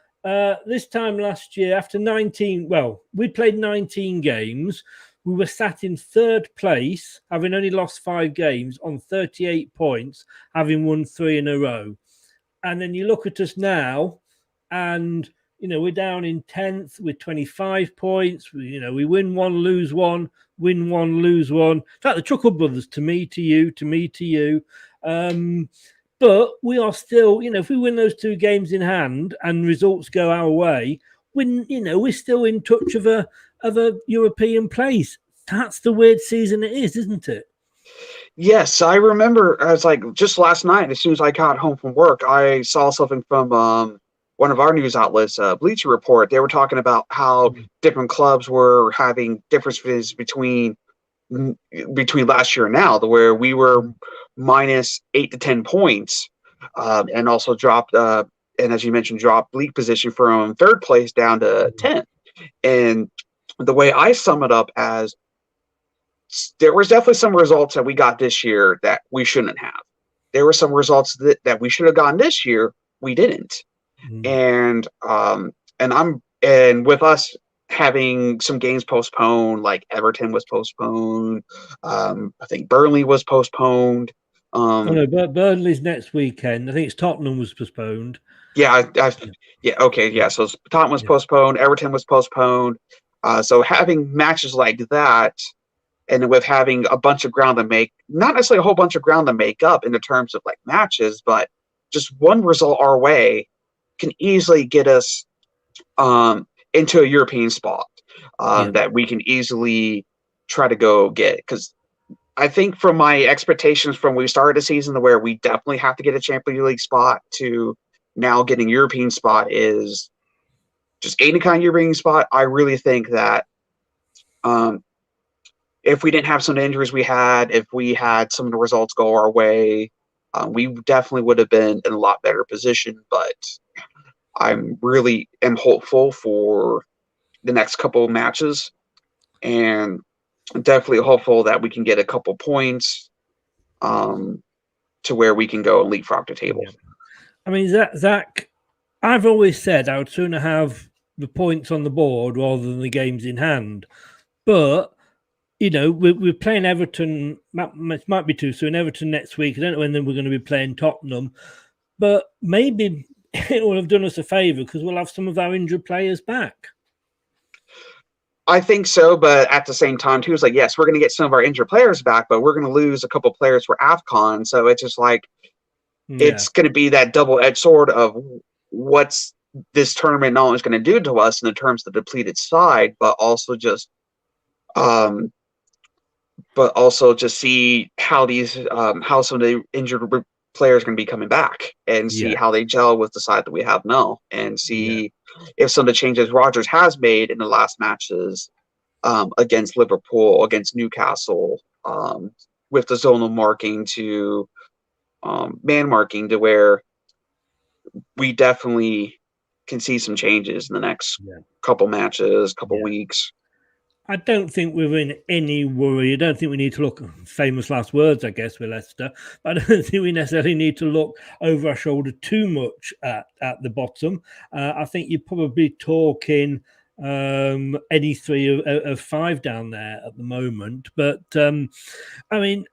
Speaker 7: this time last year, after we played 19 games. We were sat in 3rd place, having only lost 5 games, on 38 points, having won 3 in a row. And then you look at us now, and we're down in 10th with 25 points. We win 1, lose 1, win 1, lose 1. In fact, the Chuckle Brothers, to me, to you, to me, to you. But we are still, if we win those 2 games in hand and results go our way, we're still in touch of a European place. That's the weird season it is, isn't it?
Speaker 6: Yes, I remember. I was like, just last night, as soon as I got home from work, I saw something from one of our news outlets, Bleacher Report. They were talking about how different clubs were having differences between last year and now, where we were minus 8 to 10 points, and also dropped, and as you mentioned, dropped league position from 3rd place down to 10th. And the way I sum it up as, there was definitely some results that we got this year that we shouldn't have. There were some results that we should have gotten this year, we didn't. And with us having some games postponed, like Everton was postponed. I think Burnley was postponed.
Speaker 7: Burnley's next weekend. I think it's Tottenham was postponed.
Speaker 6: Yeah, okay, yeah. So Tottenham was postponed. Everton was postponed. So having matches like that, and with having a bunch of ground to make, not necessarily a whole bunch of ground to make up in the terms of like matches, but just one result our way can easily get us into a European spot that we can easily try to go get. Because I think from my expectations from when we started the season, to where we definitely have to get a Champions League spot, to now getting European spot is just any kind of European spot. I really think that if we didn't have some of the injuries we had, if we had some of the results go our way, we definitely would have been in a lot better position. But I'm really hopeful for the next couple of matches, and definitely hopeful that we can get a couple points to where we can go and leapfrog the table.
Speaker 7: I mean, Zach, I've always said I would sooner have the points on the board rather than the games in hand. But, we're playing Everton. It might be too soon. Everton next week. I don't know when we're going to be playing Tottenham. But maybe it will have done us a favour because we'll have some of our injured players back.
Speaker 6: I think so, but at the same time, too, it's like, yes, we're going to get some of our injured players back, but we're going to lose a couple players for AFCON. So it's just like, it's going to be that double-edged sword of what's this tournament not only going to do to us in the terms of the depleted side, but also just see how these how some of the injured players are going to be coming back and see how they gel with the side that we have now, and see if some of the changes Rodgers has made in the last matches against Liverpool, against Newcastle, with the zonal marking to man marking, to where we definitely can see some changes in the next couple matches, couple weeks.
Speaker 7: I don't think we're in any worry. I don't think we need to look, famous last words, I guess, with Leicester, but I don't think we necessarily need to look over our shoulder too much at the bottom. I think you're probably talking any three of five down there at the moment. But, I mean,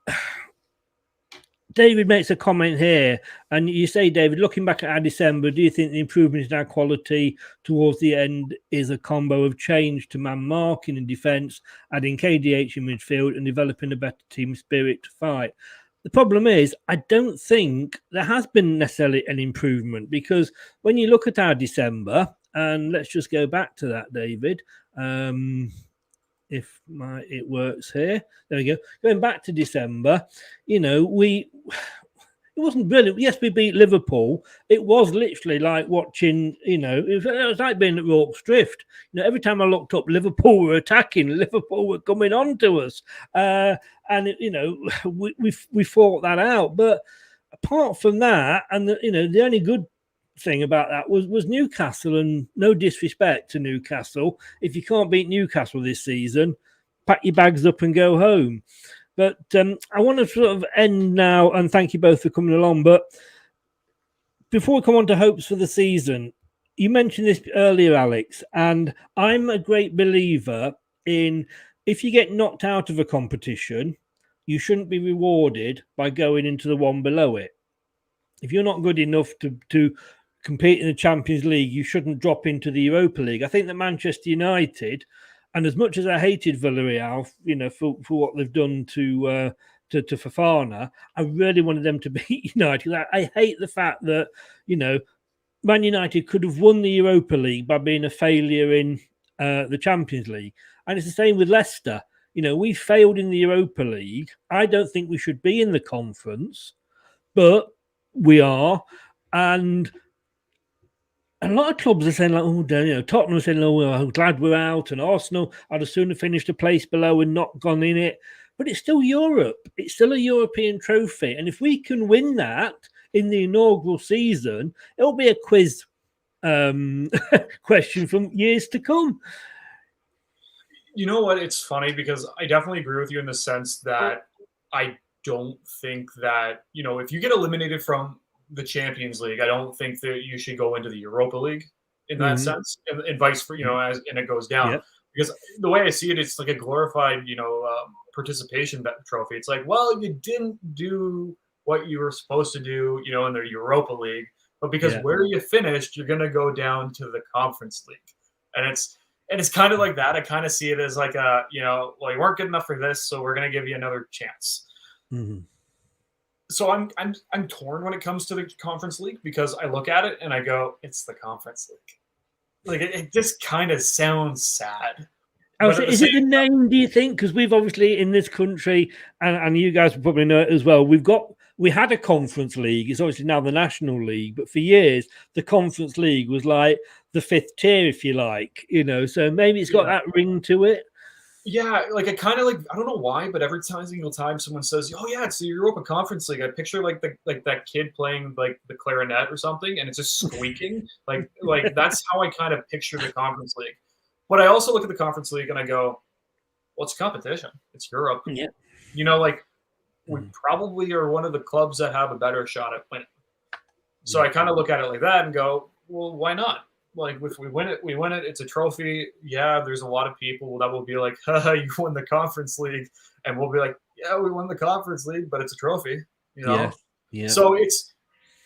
Speaker 7: David makes a comment here, and you say, David, looking back at our December, do you think the improvement in our quality towards the end is a combo of change to man marking and defence, adding KDH in midfield and developing a better team spirit to fight? The problem is, I don't think there has been necessarily an improvement, because when you look at our and let's just go back to that, David. If it works here, there we go. Going back to December, you know, it wasn't brilliant. Yes, we beat Liverpool. It was literally like watching, you know, it was like being at Rorke's Drift. You know, every time I looked up, Liverpool were attacking, Liverpool were coming on to us, and you know, we fought that out. But apart from that, and the only good thing about that was Newcastle, and no disrespect to Newcastle, if you can't beat Newcastle this season, pack your bags up and go home. But I want to sort of end now, and thank you both for coming along. But before we come on to hopes for the season, you mentioned this earlier, Alex, and I'm a great believer in, if you get knocked out of a competition, you shouldn't be rewarded by going into the one below it. If you're not good enough to compete in the Champions League, you shouldn't drop into the Europa League. I think that Manchester United, and as much as I hated Villarreal, you know, for what they've done to Fofana, I really wanted them to beat United. I hate the fact that, you know, Man United could have won the Europa League by being a failure in the Champions League. And it's the same with Leicester. You know, we failed in the Europa League. I don't think we should be in the conference, but we are. And a lot of clubs are saying, like, oh, you know, Tottenham are saying, oh, well, I'm glad we're out, and Arsenal, I'd have sooner finished a place below and not gone in it. But it's still Europe. It's still a European trophy. And if we can win that in the inaugural season, it'll be a quiz question from years to come.
Speaker 9: You know what? It's funny because I definitely agree with you in the sense that I don't think that, you know, if you get eliminated from the Champions League, I don't think that you should go into the Europa League in that sense, and vice versa, you know, as and it goes down. Because the way I see it, it's like a glorified, you know, participation trophy. It's like, well, you didn't do what you were supposed to do, you know, in the Europa League, but because where you finished, you're going to go down to the Conference League, and it's kind of like that. I kind of see it as like a, you know, well, you weren't good enough for this, so we're going to give you another chance. So I'm torn when it comes to the Conference League, because I look at it and I go, it's the Conference League. Like it just kind of sounds sad.
Speaker 7: Is it the name, do you think? Because we've obviously in this country, and you guys will probably know it as well, we had a Conference League. It's obviously now the National League, but for years the Conference League was like the fifth tier, if you like, you know. So maybe it's got that ring to it.
Speaker 9: Yeah, like I kind of like, I don't know why, but every single time someone says, "Oh yeah, it's the Europa Conference League," I picture like that kid playing like the clarinet or something, and it's just squeaking. like that's how I kind of picture the Conference League. But I also look at the Conference League and I go, "Well, it's competition. It's Europe.
Speaker 7: Yeah,
Speaker 9: you know, like we probably are one of the clubs that have a better shot at winning." So I kind of look at it like that and go, "Well, why not? Like if we win it, we win it. It's a trophy. Yeah, there's a lot of people that will be like, haha, you won the Conference League. And we'll be like, yeah, we won the Conference League, but it's a trophy, you know?
Speaker 7: Yeah.
Speaker 9: So it's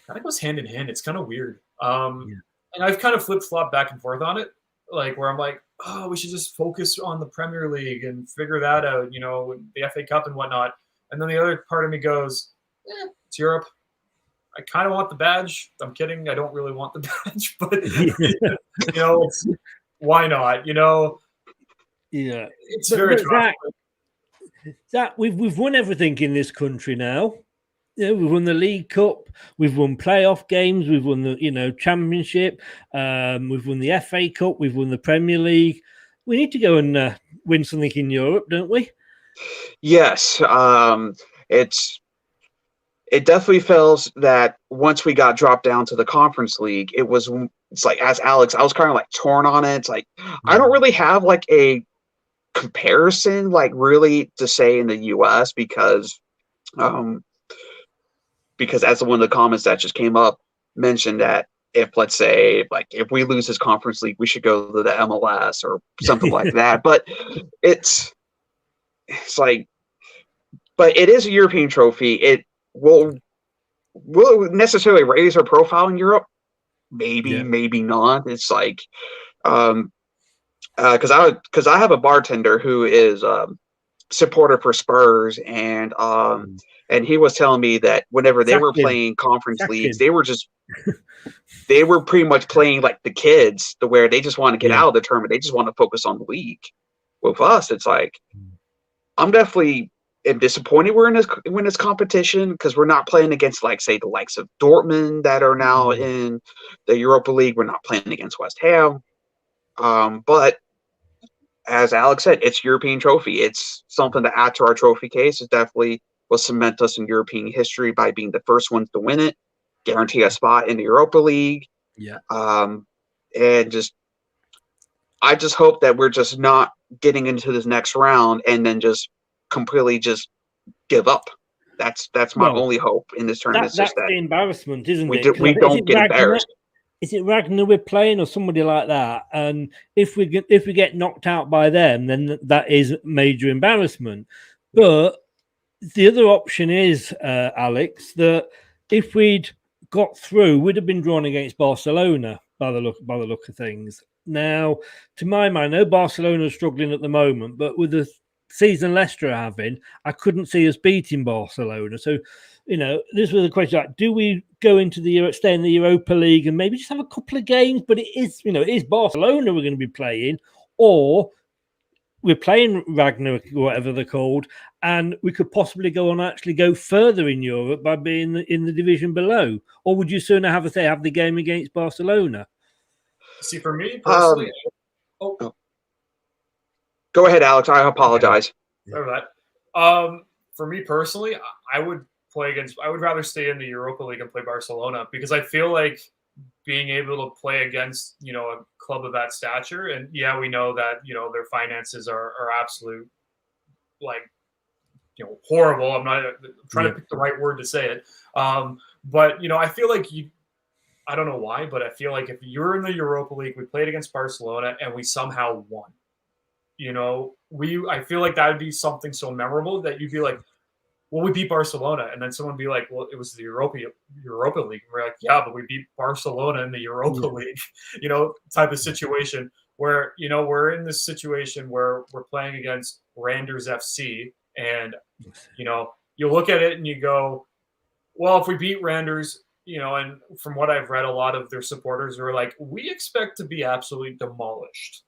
Speaker 9: kind of goes hand in hand. It's kind of weird. And I've kind of flip-flopped back and forth on it, like where I'm like, oh, we should just focus on the Premier League and figure that out, the FA Cup and whatnot. And then the other part of me goes, it's Europe. I kind of want the badge. I'm kidding. I don't really want the badge, but why not?
Speaker 7: Yeah,
Speaker 9: it's very tough.
Speaker 7: Zach, we've won everything in this country now. We've won the League Cup, we've won playoff games, we've won the Championship, we've won the FA Cup, we've won the Premier League. We need to go and win something in Europe, don't we?
Speaker 6: Yes, it definitely feels that once we got dropped down to the Conference League, it's like, as Alex, I was kind of like torn on it. It's like I don't really have like a comparison like really to say in the US because as one of the comments that just came up mentioned that if, let's say, like if we lose this Conference League, we should go to the MLS or something like that. But it's like, but it is a European trophy. It will it necessarily raise our profile in Europe? Maybe, maybe not. It's like, because I have a bartender who is supporter for Spurs, and he was telling me that whenever they were playing conference leagues, they were pretty much playing like the kids, to where they just want to get out of the tournament. They just want to focus on the league. With us, it's like I'm definitely disappointed we're in this competition, because we're not playing against, like, say, the likes of Dortmund that are now in the Europa League. We're not playing against West Ham. But as Alex said, it's European trophy. It's something to add to our trophy case. It definitely will cement us in European history by being the first ones to win it, guarantee a spot in the Europa League.
Speaker 7: Yeah.
Speaker 6: And I just hope that we're just not getting into this next round and then just completely just give up. That's my only hope in this tournament.
Speaker 7: That's the embarrassment, isn't it?
Speaker 6: We don't get embarrassed.
Speaker 7: Is it Ragnar we're playing or somebody like that? And if we get knocked out by them, then that is major embarrassment. But the other option is, Alex, that if we'd got through, we'd have been drawn against Barcelona by the look of things. Now, to my mind, I know Barcelona's struggling at the moment, but with the season Leicester are having, I couldn't see us beating Barcelona. So, this was a question: like, do we go into stay in the Europa League and maybe just have a couple of games? But it is Barcelona we're going to be playing, or we're playing Ragnarok, or whatever they're called, and we could possibly go on actually go further in Europe by being in the division below. Or would you sooner have the game against Barcelona?
Speaker 9: See, for me personally,
Speaker 6: go ahead, Alex. I apologize.
Speaker 9: Over that. For me personally, I would rather stay in the Europa League and play Barcelona, because I feel like being able to play against, a club of that stature, and we know that, their finances are absolute, like, horrible. I'm trying to pick the right word to say it. But, I feel like I don't know why, but I feel like if you're in the Europa League, we played against Barcelona and we somehow won. I feel like that would be something so memorable that you'd be like, well, we beat Barcelona, and then someone would be like, well, it was the Europa League. And we're like, yeah, but we beat Barcelona in the Europa League, type of situation where, we're in this situation where we're playing against Randers FC, and, you look at it and you go, well, if we beat Randers, and from what I've read, a lot of their supporters are like, we expect to be absolutely demolished.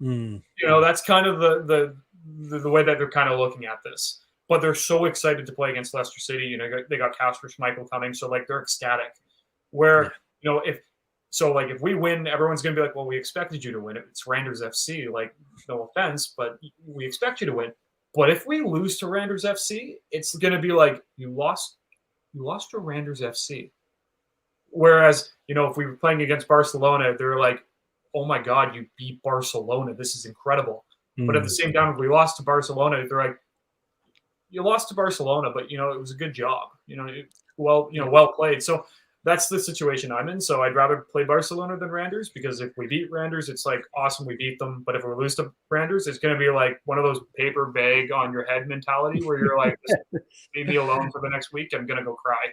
Speaker 9: That's kind of the way that they're kind of looking at this. But they're so excited to play against Leicester City. They got Kasper Schmeichel coming, so like they're ecstatic. Where if we win, everyone's gonna be like, well, we expected you to win. It's Randers FC. Like, no offense, but we expect you to win. But if we lose to Randers FC, it's gonna be like, you lost to Randers FC. Whereas, if we were playing against Barcelona, they're like, oh my God, you beat Barcelona. This is incredible. But at the same time, if we lost to Barcelona, they're like, you lost to Barcelona, but, it was a good job. Well played. So that's the situation I'm in. So I'd rather play Barcelona than Randers, because if we beat Randers, it's like, awesome, we beat them. But if we lose to Randers, it's going to be like one of those paper bag on your head mentality where you're like, just leave me alone for the next week. I'm going to go cry.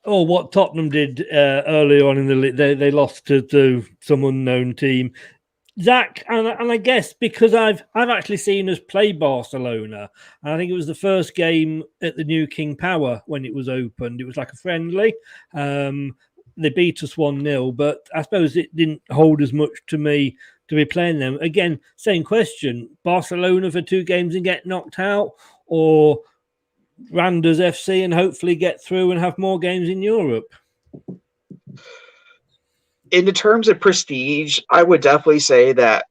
Speaker 7: or what Tottenham did earlier on in the league. They lost to some unknown team. Zach, and I guess because I've actually seen us play Barcelona, and I think it was the first game at the new King Power when it was opened. It was like a friendly. They beat us 1-0, but I suppose it didn't hold as much to me to be playing them. Again, same question. Barcelona for 2 games and get knocked out, or Randers FC and hopefully get through and have more games in Europe?
Speaker 6: In the terms of prestige, I would definitely say that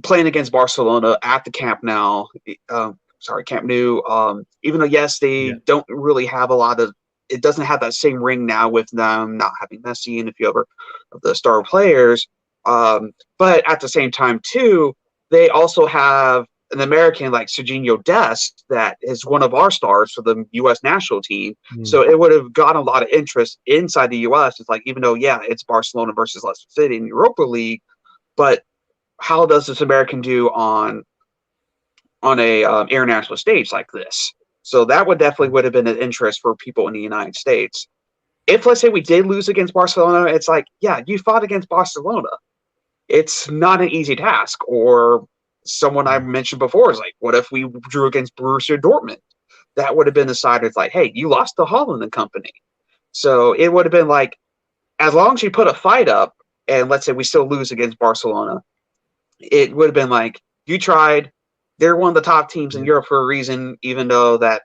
Speaker 6: playing against Barcelona at the Camp Nou, even though, yes, they don't really have a lot of, it doesn't have that same ring now with them not having Messi and a few other of the star players. But at the same time, too, they also have an American like Serginho Dest that is one of our stars for the U.S. national team. So it would have gotten a lot of interest inside the U.S. It's like, even though, it's Barcelona versus Leicester City in Europa League, but how does this American do on a international stage like this? So that would have been an interest for people in the United States. If, let's say, we did lose against Barcelona, it's like, you fought against Barcelona. It's not an easy task. Or someone I mentioned before is like, what if we drew against Borussia Dortmund? That would have been decided like, hey, you lost to Holland and company. So it would have been like, as long as you put a fight up, and let's say we still lose against Barcelona, it would have been like, you tried. They're one of the top teams in Europe for a reason, even though that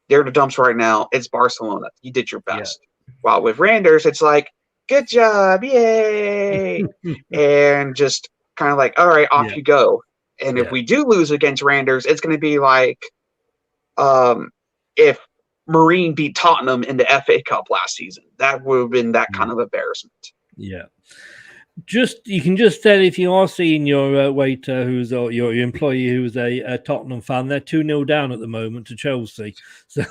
Speaker 6: they're in the dumps right now. It's Barcelona. You did your best. While with Randers, it's like, good job, yay, and just kind of like, all right, off you go. And if we do lose against Randers, it's going to be like if Marine beat Tottenham in the FA Cup last season. That would have been that kind of embarrassment.
Speaker 7: Yeah. You can just tell if you are seeing your waiter or your employee who's a Tottenham fan, they're 2-0 down at the moment to Chelsea. So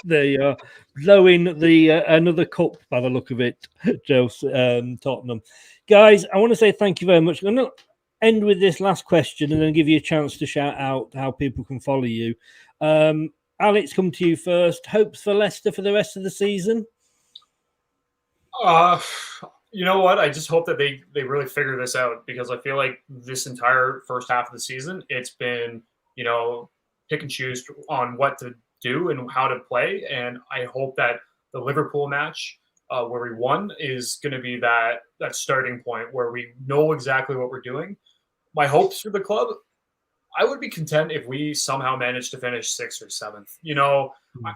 Speaker 7: they are blowing another cup by the look of it, Chelsea, Tottenham. Guys, I want to say thank you very much. I'm going to end with this last question and then give you a chance to shout out how people can follow you. Alex, come to you first. Hopes for Leicester for the rest of the season?
Speaker 9: You know what? I just hope that they really figure this out, because I feel like this entire first half of the season, it's been, pick and choose on what to do and how to play. And I hope that the Liverpool match where we won is going to be that starting point where we know exactly what we're doing. My hopes for the club, I would be content if we somehow managed to finish 6th or 7th.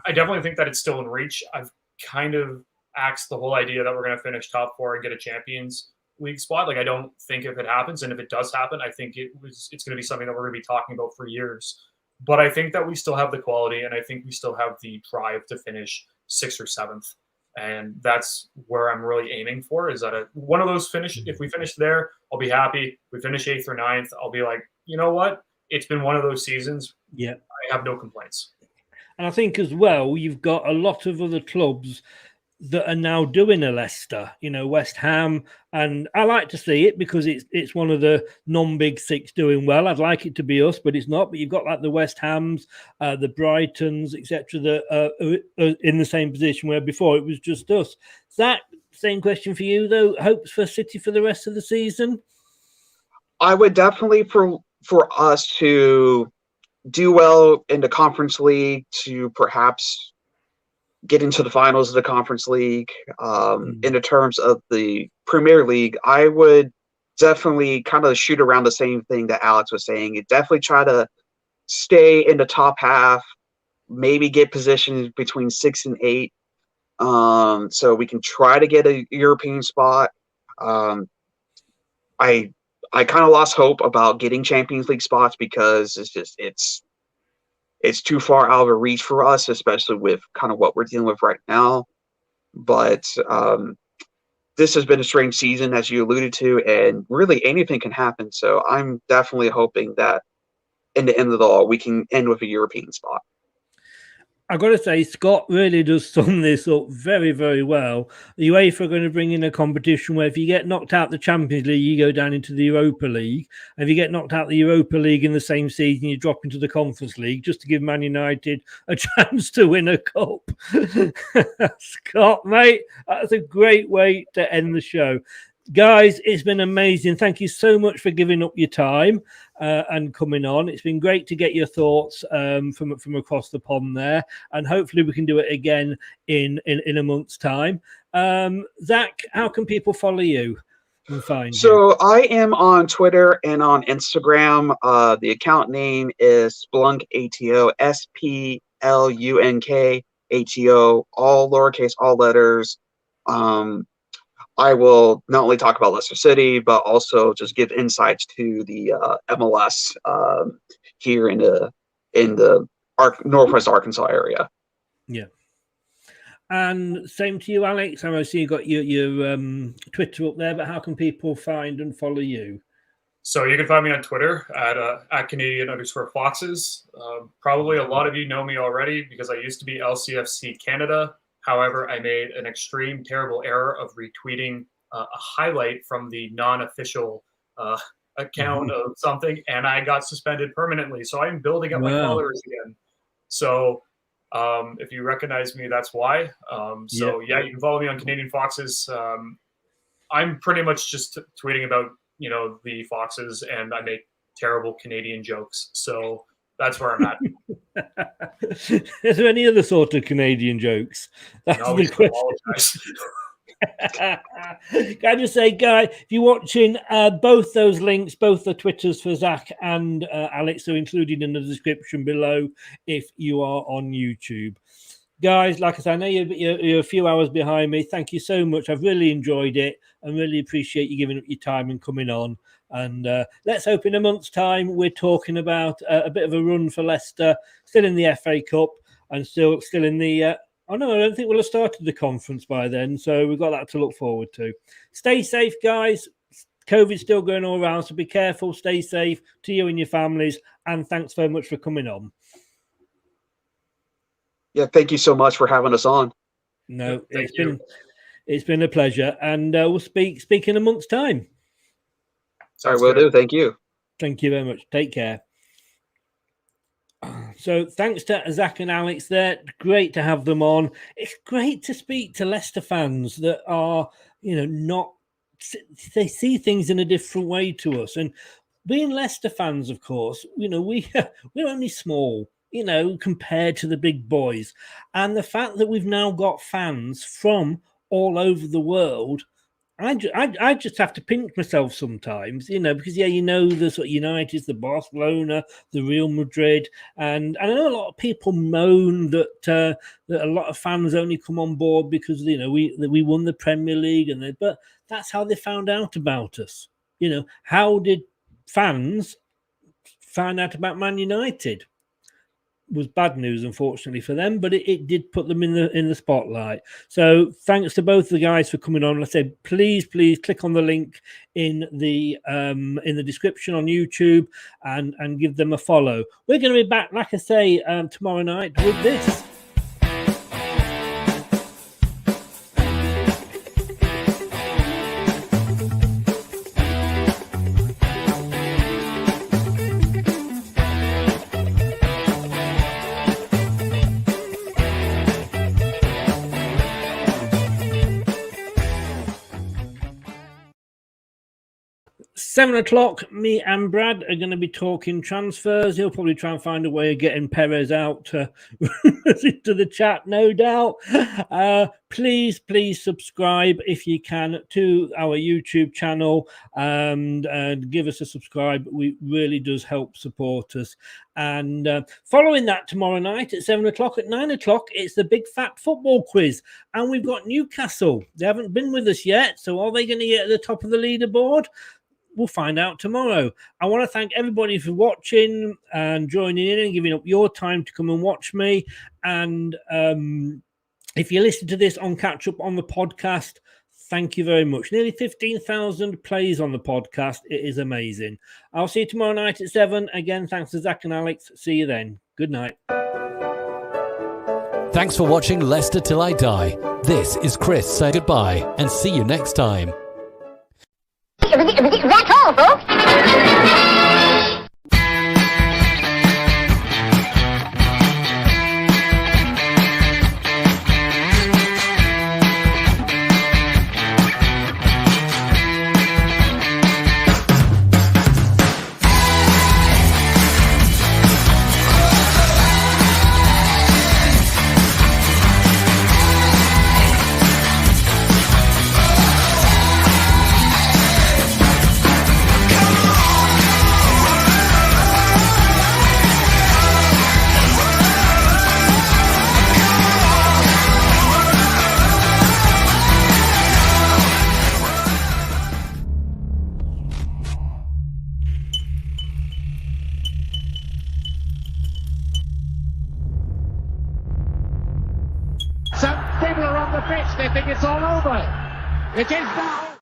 Speaker 9: I definitely think that it's still in reach. I've kind of axed the whole idea that we're going to finish top 4 and get a Champions League spot. Like, I don't think if it happens, and if it does happen, I think it's going to be something that we're going to be talking about for years. But I think that we still have the quality, and I think we still have the drive to finish 6th or 7th. And that's where I'm really aiming for, is that one of those finish. If we finish there, I'll be happy. If we finish 8th or 9th, I'll be like, you know what? It's been one of those seasons.
Speaker 7: Yeah.
Speaker 9: I have no complaints.
Speaker 7: And I think as well, you've got a lot of other clubs that are now doing a Leicester, West Ham, and I like to see it because it's one of the non-big 6 doing well. I'd like it to be us, but it's not. But you've got like the West Hams, the Brightons, etc., that are in the same position where before it was just us. Zach, same question for you though. Hopes for City for the rest of the season?
Speaker 6: I would definitely for us to do well in the Conference League, to perhaps get into the finals of the Conference League. In the terms of the Premier League, I would definitely kind of shoot around the same thing that Alex was saying. You definitely try to stay in the top half, maybe get positions between 6 and 8, so we can try to get a European spot. I kind of lost hope about getting Champions League spots because it's too far out of reach for us, especially with kind of what we're dealing with right now. But this has been a strange season, as you alluded to, and really anything can happen. So I'm definitely hoping that in the end of it all, we can end with a European spot.
Speaker 7: I've got to say, Scott really does sum this up very, very well. The UEFA are going to bring in a competition where if you get knocked out the Champions League, you go down into the Europa League. And if you get knocked out the Europa League in the same season, you drop into the Conference League just to give Man United a chance to win a cup. Scott, mate, that's a great way to end the show. Guys, it's been amazing. Thank you so much for giving up your time and coming on. It's been great to get your thoughts from across the pond there, and hopefully we can do it again in a month's time. Zach, how can people follow you and find you?
Speaker 6: So I am on Twitter and on Instagram. The account name is Splunk ATO, SPLUNK ATO, all lowercase, all letters. I will not only talk about Leicester City, but also just give insights to the MLS here in the Northwest Arkansas area.
Speaker 7: Yeah. And same to you, Alex. I see you got your Twitter up there, but how can people find and follow you?
Speaker 9: So you can find me on Twitter at Canadian_Foxes. Probably a lot of you know me already because I used to be LCFC Canada. However, I made an extreme, terrible error of retweeting a highlight from the non-official account of something, and I got suspended permanently. So I'm building up my followers again. So if you recognize me, that's why. You can follow me on Canadian Foxes. I'm pretty much just tweeting about, the Foxes, and I make terrible Canadian jokes. So that's where I'm at.
Speaker 7: Is there any other sort of Canadian jokes? That's
Speaker 9: no,
Speaker 7: the question. Can I just say, Guy, if you're watching, both those links, both the Twitters for Zach and Alex are included in the description below if you are on YouTube. Guys, like I said, I know you're a few hours behind me. Thank you so much. I've really enjoyed it and really appreciate you giving up your time and coming on. And let's hope in a month's time we're talking about a bit of a run for Leicester, still in the FA Cup and still in the... I don't think we'll have started the conference by then, so we've got that to look forward to. Stay safe, guys. COVID's still going all around, so be careful, stay safe to you and your families, and thanks very much for coming on.
Speaker 6: Yeah, thank you so much for having us on.
Speaker 7: No, it's been a pleasure, and we'll speak in a month's time.
Speaker 6: I will do. Thank you.
Speaker 7: Thank you very much. Take care. So thanks to Zach and Alex there. Great to have them on. It's great to speak to Leicester fans that are, they see things in a different way to us. And being Leicester fans, of course, we're only small, compared to the big boys. And the fact that we've now got fans from all over the world, I just have to pinch myself sometimes, because the sort of United, the Barcelona, the Real Madrid, and I know a lot of people moan that a lot of fans only come on board because we won the Premier League, but that's how they found out about us. How did fans find out about Man United? Was bad news, unfortunately, for them, but it did put them in the spotlight. So thanks to both the guys for coming on. Let's say, please click on the link in the description on YouTube and give them a follow. We're going to be back, like I say, tomorrow night with this. 7 o'clock, me and Brad are going to be talking transfers. He'll probably try and find a way of getting Perez out to the chat, no doubt. Please subscribe if you can to our YouTube channel and give us a subscribe. It really does help support us. And following that tomorrow night at 7 o'clock, at 9 o'clock, it's the Big Fat Football Quiz. And we've got Newcastle. They haven't been with us yet. So are they going to get at the top of the leaderboard? We'll find out tomorrow. I want to thank everybody for watching and joining in and giving up your time to come and watch me. And if you listen to this on catch up on the podcast, thank you very much. Nearly 15,000 plays on the podcast. It is amazing. I'll see you tomorrow night at 7. Again, thanks to Zach and Alex. See you then. Good night.
Speaker 5: Thanks for watching Leicester Till I Die. This is Chris saying goodbye and see you next time.
Speaker 10: That's all, folks.
Speaker 11: Some people are on the pitch, they think it's all over. It is now.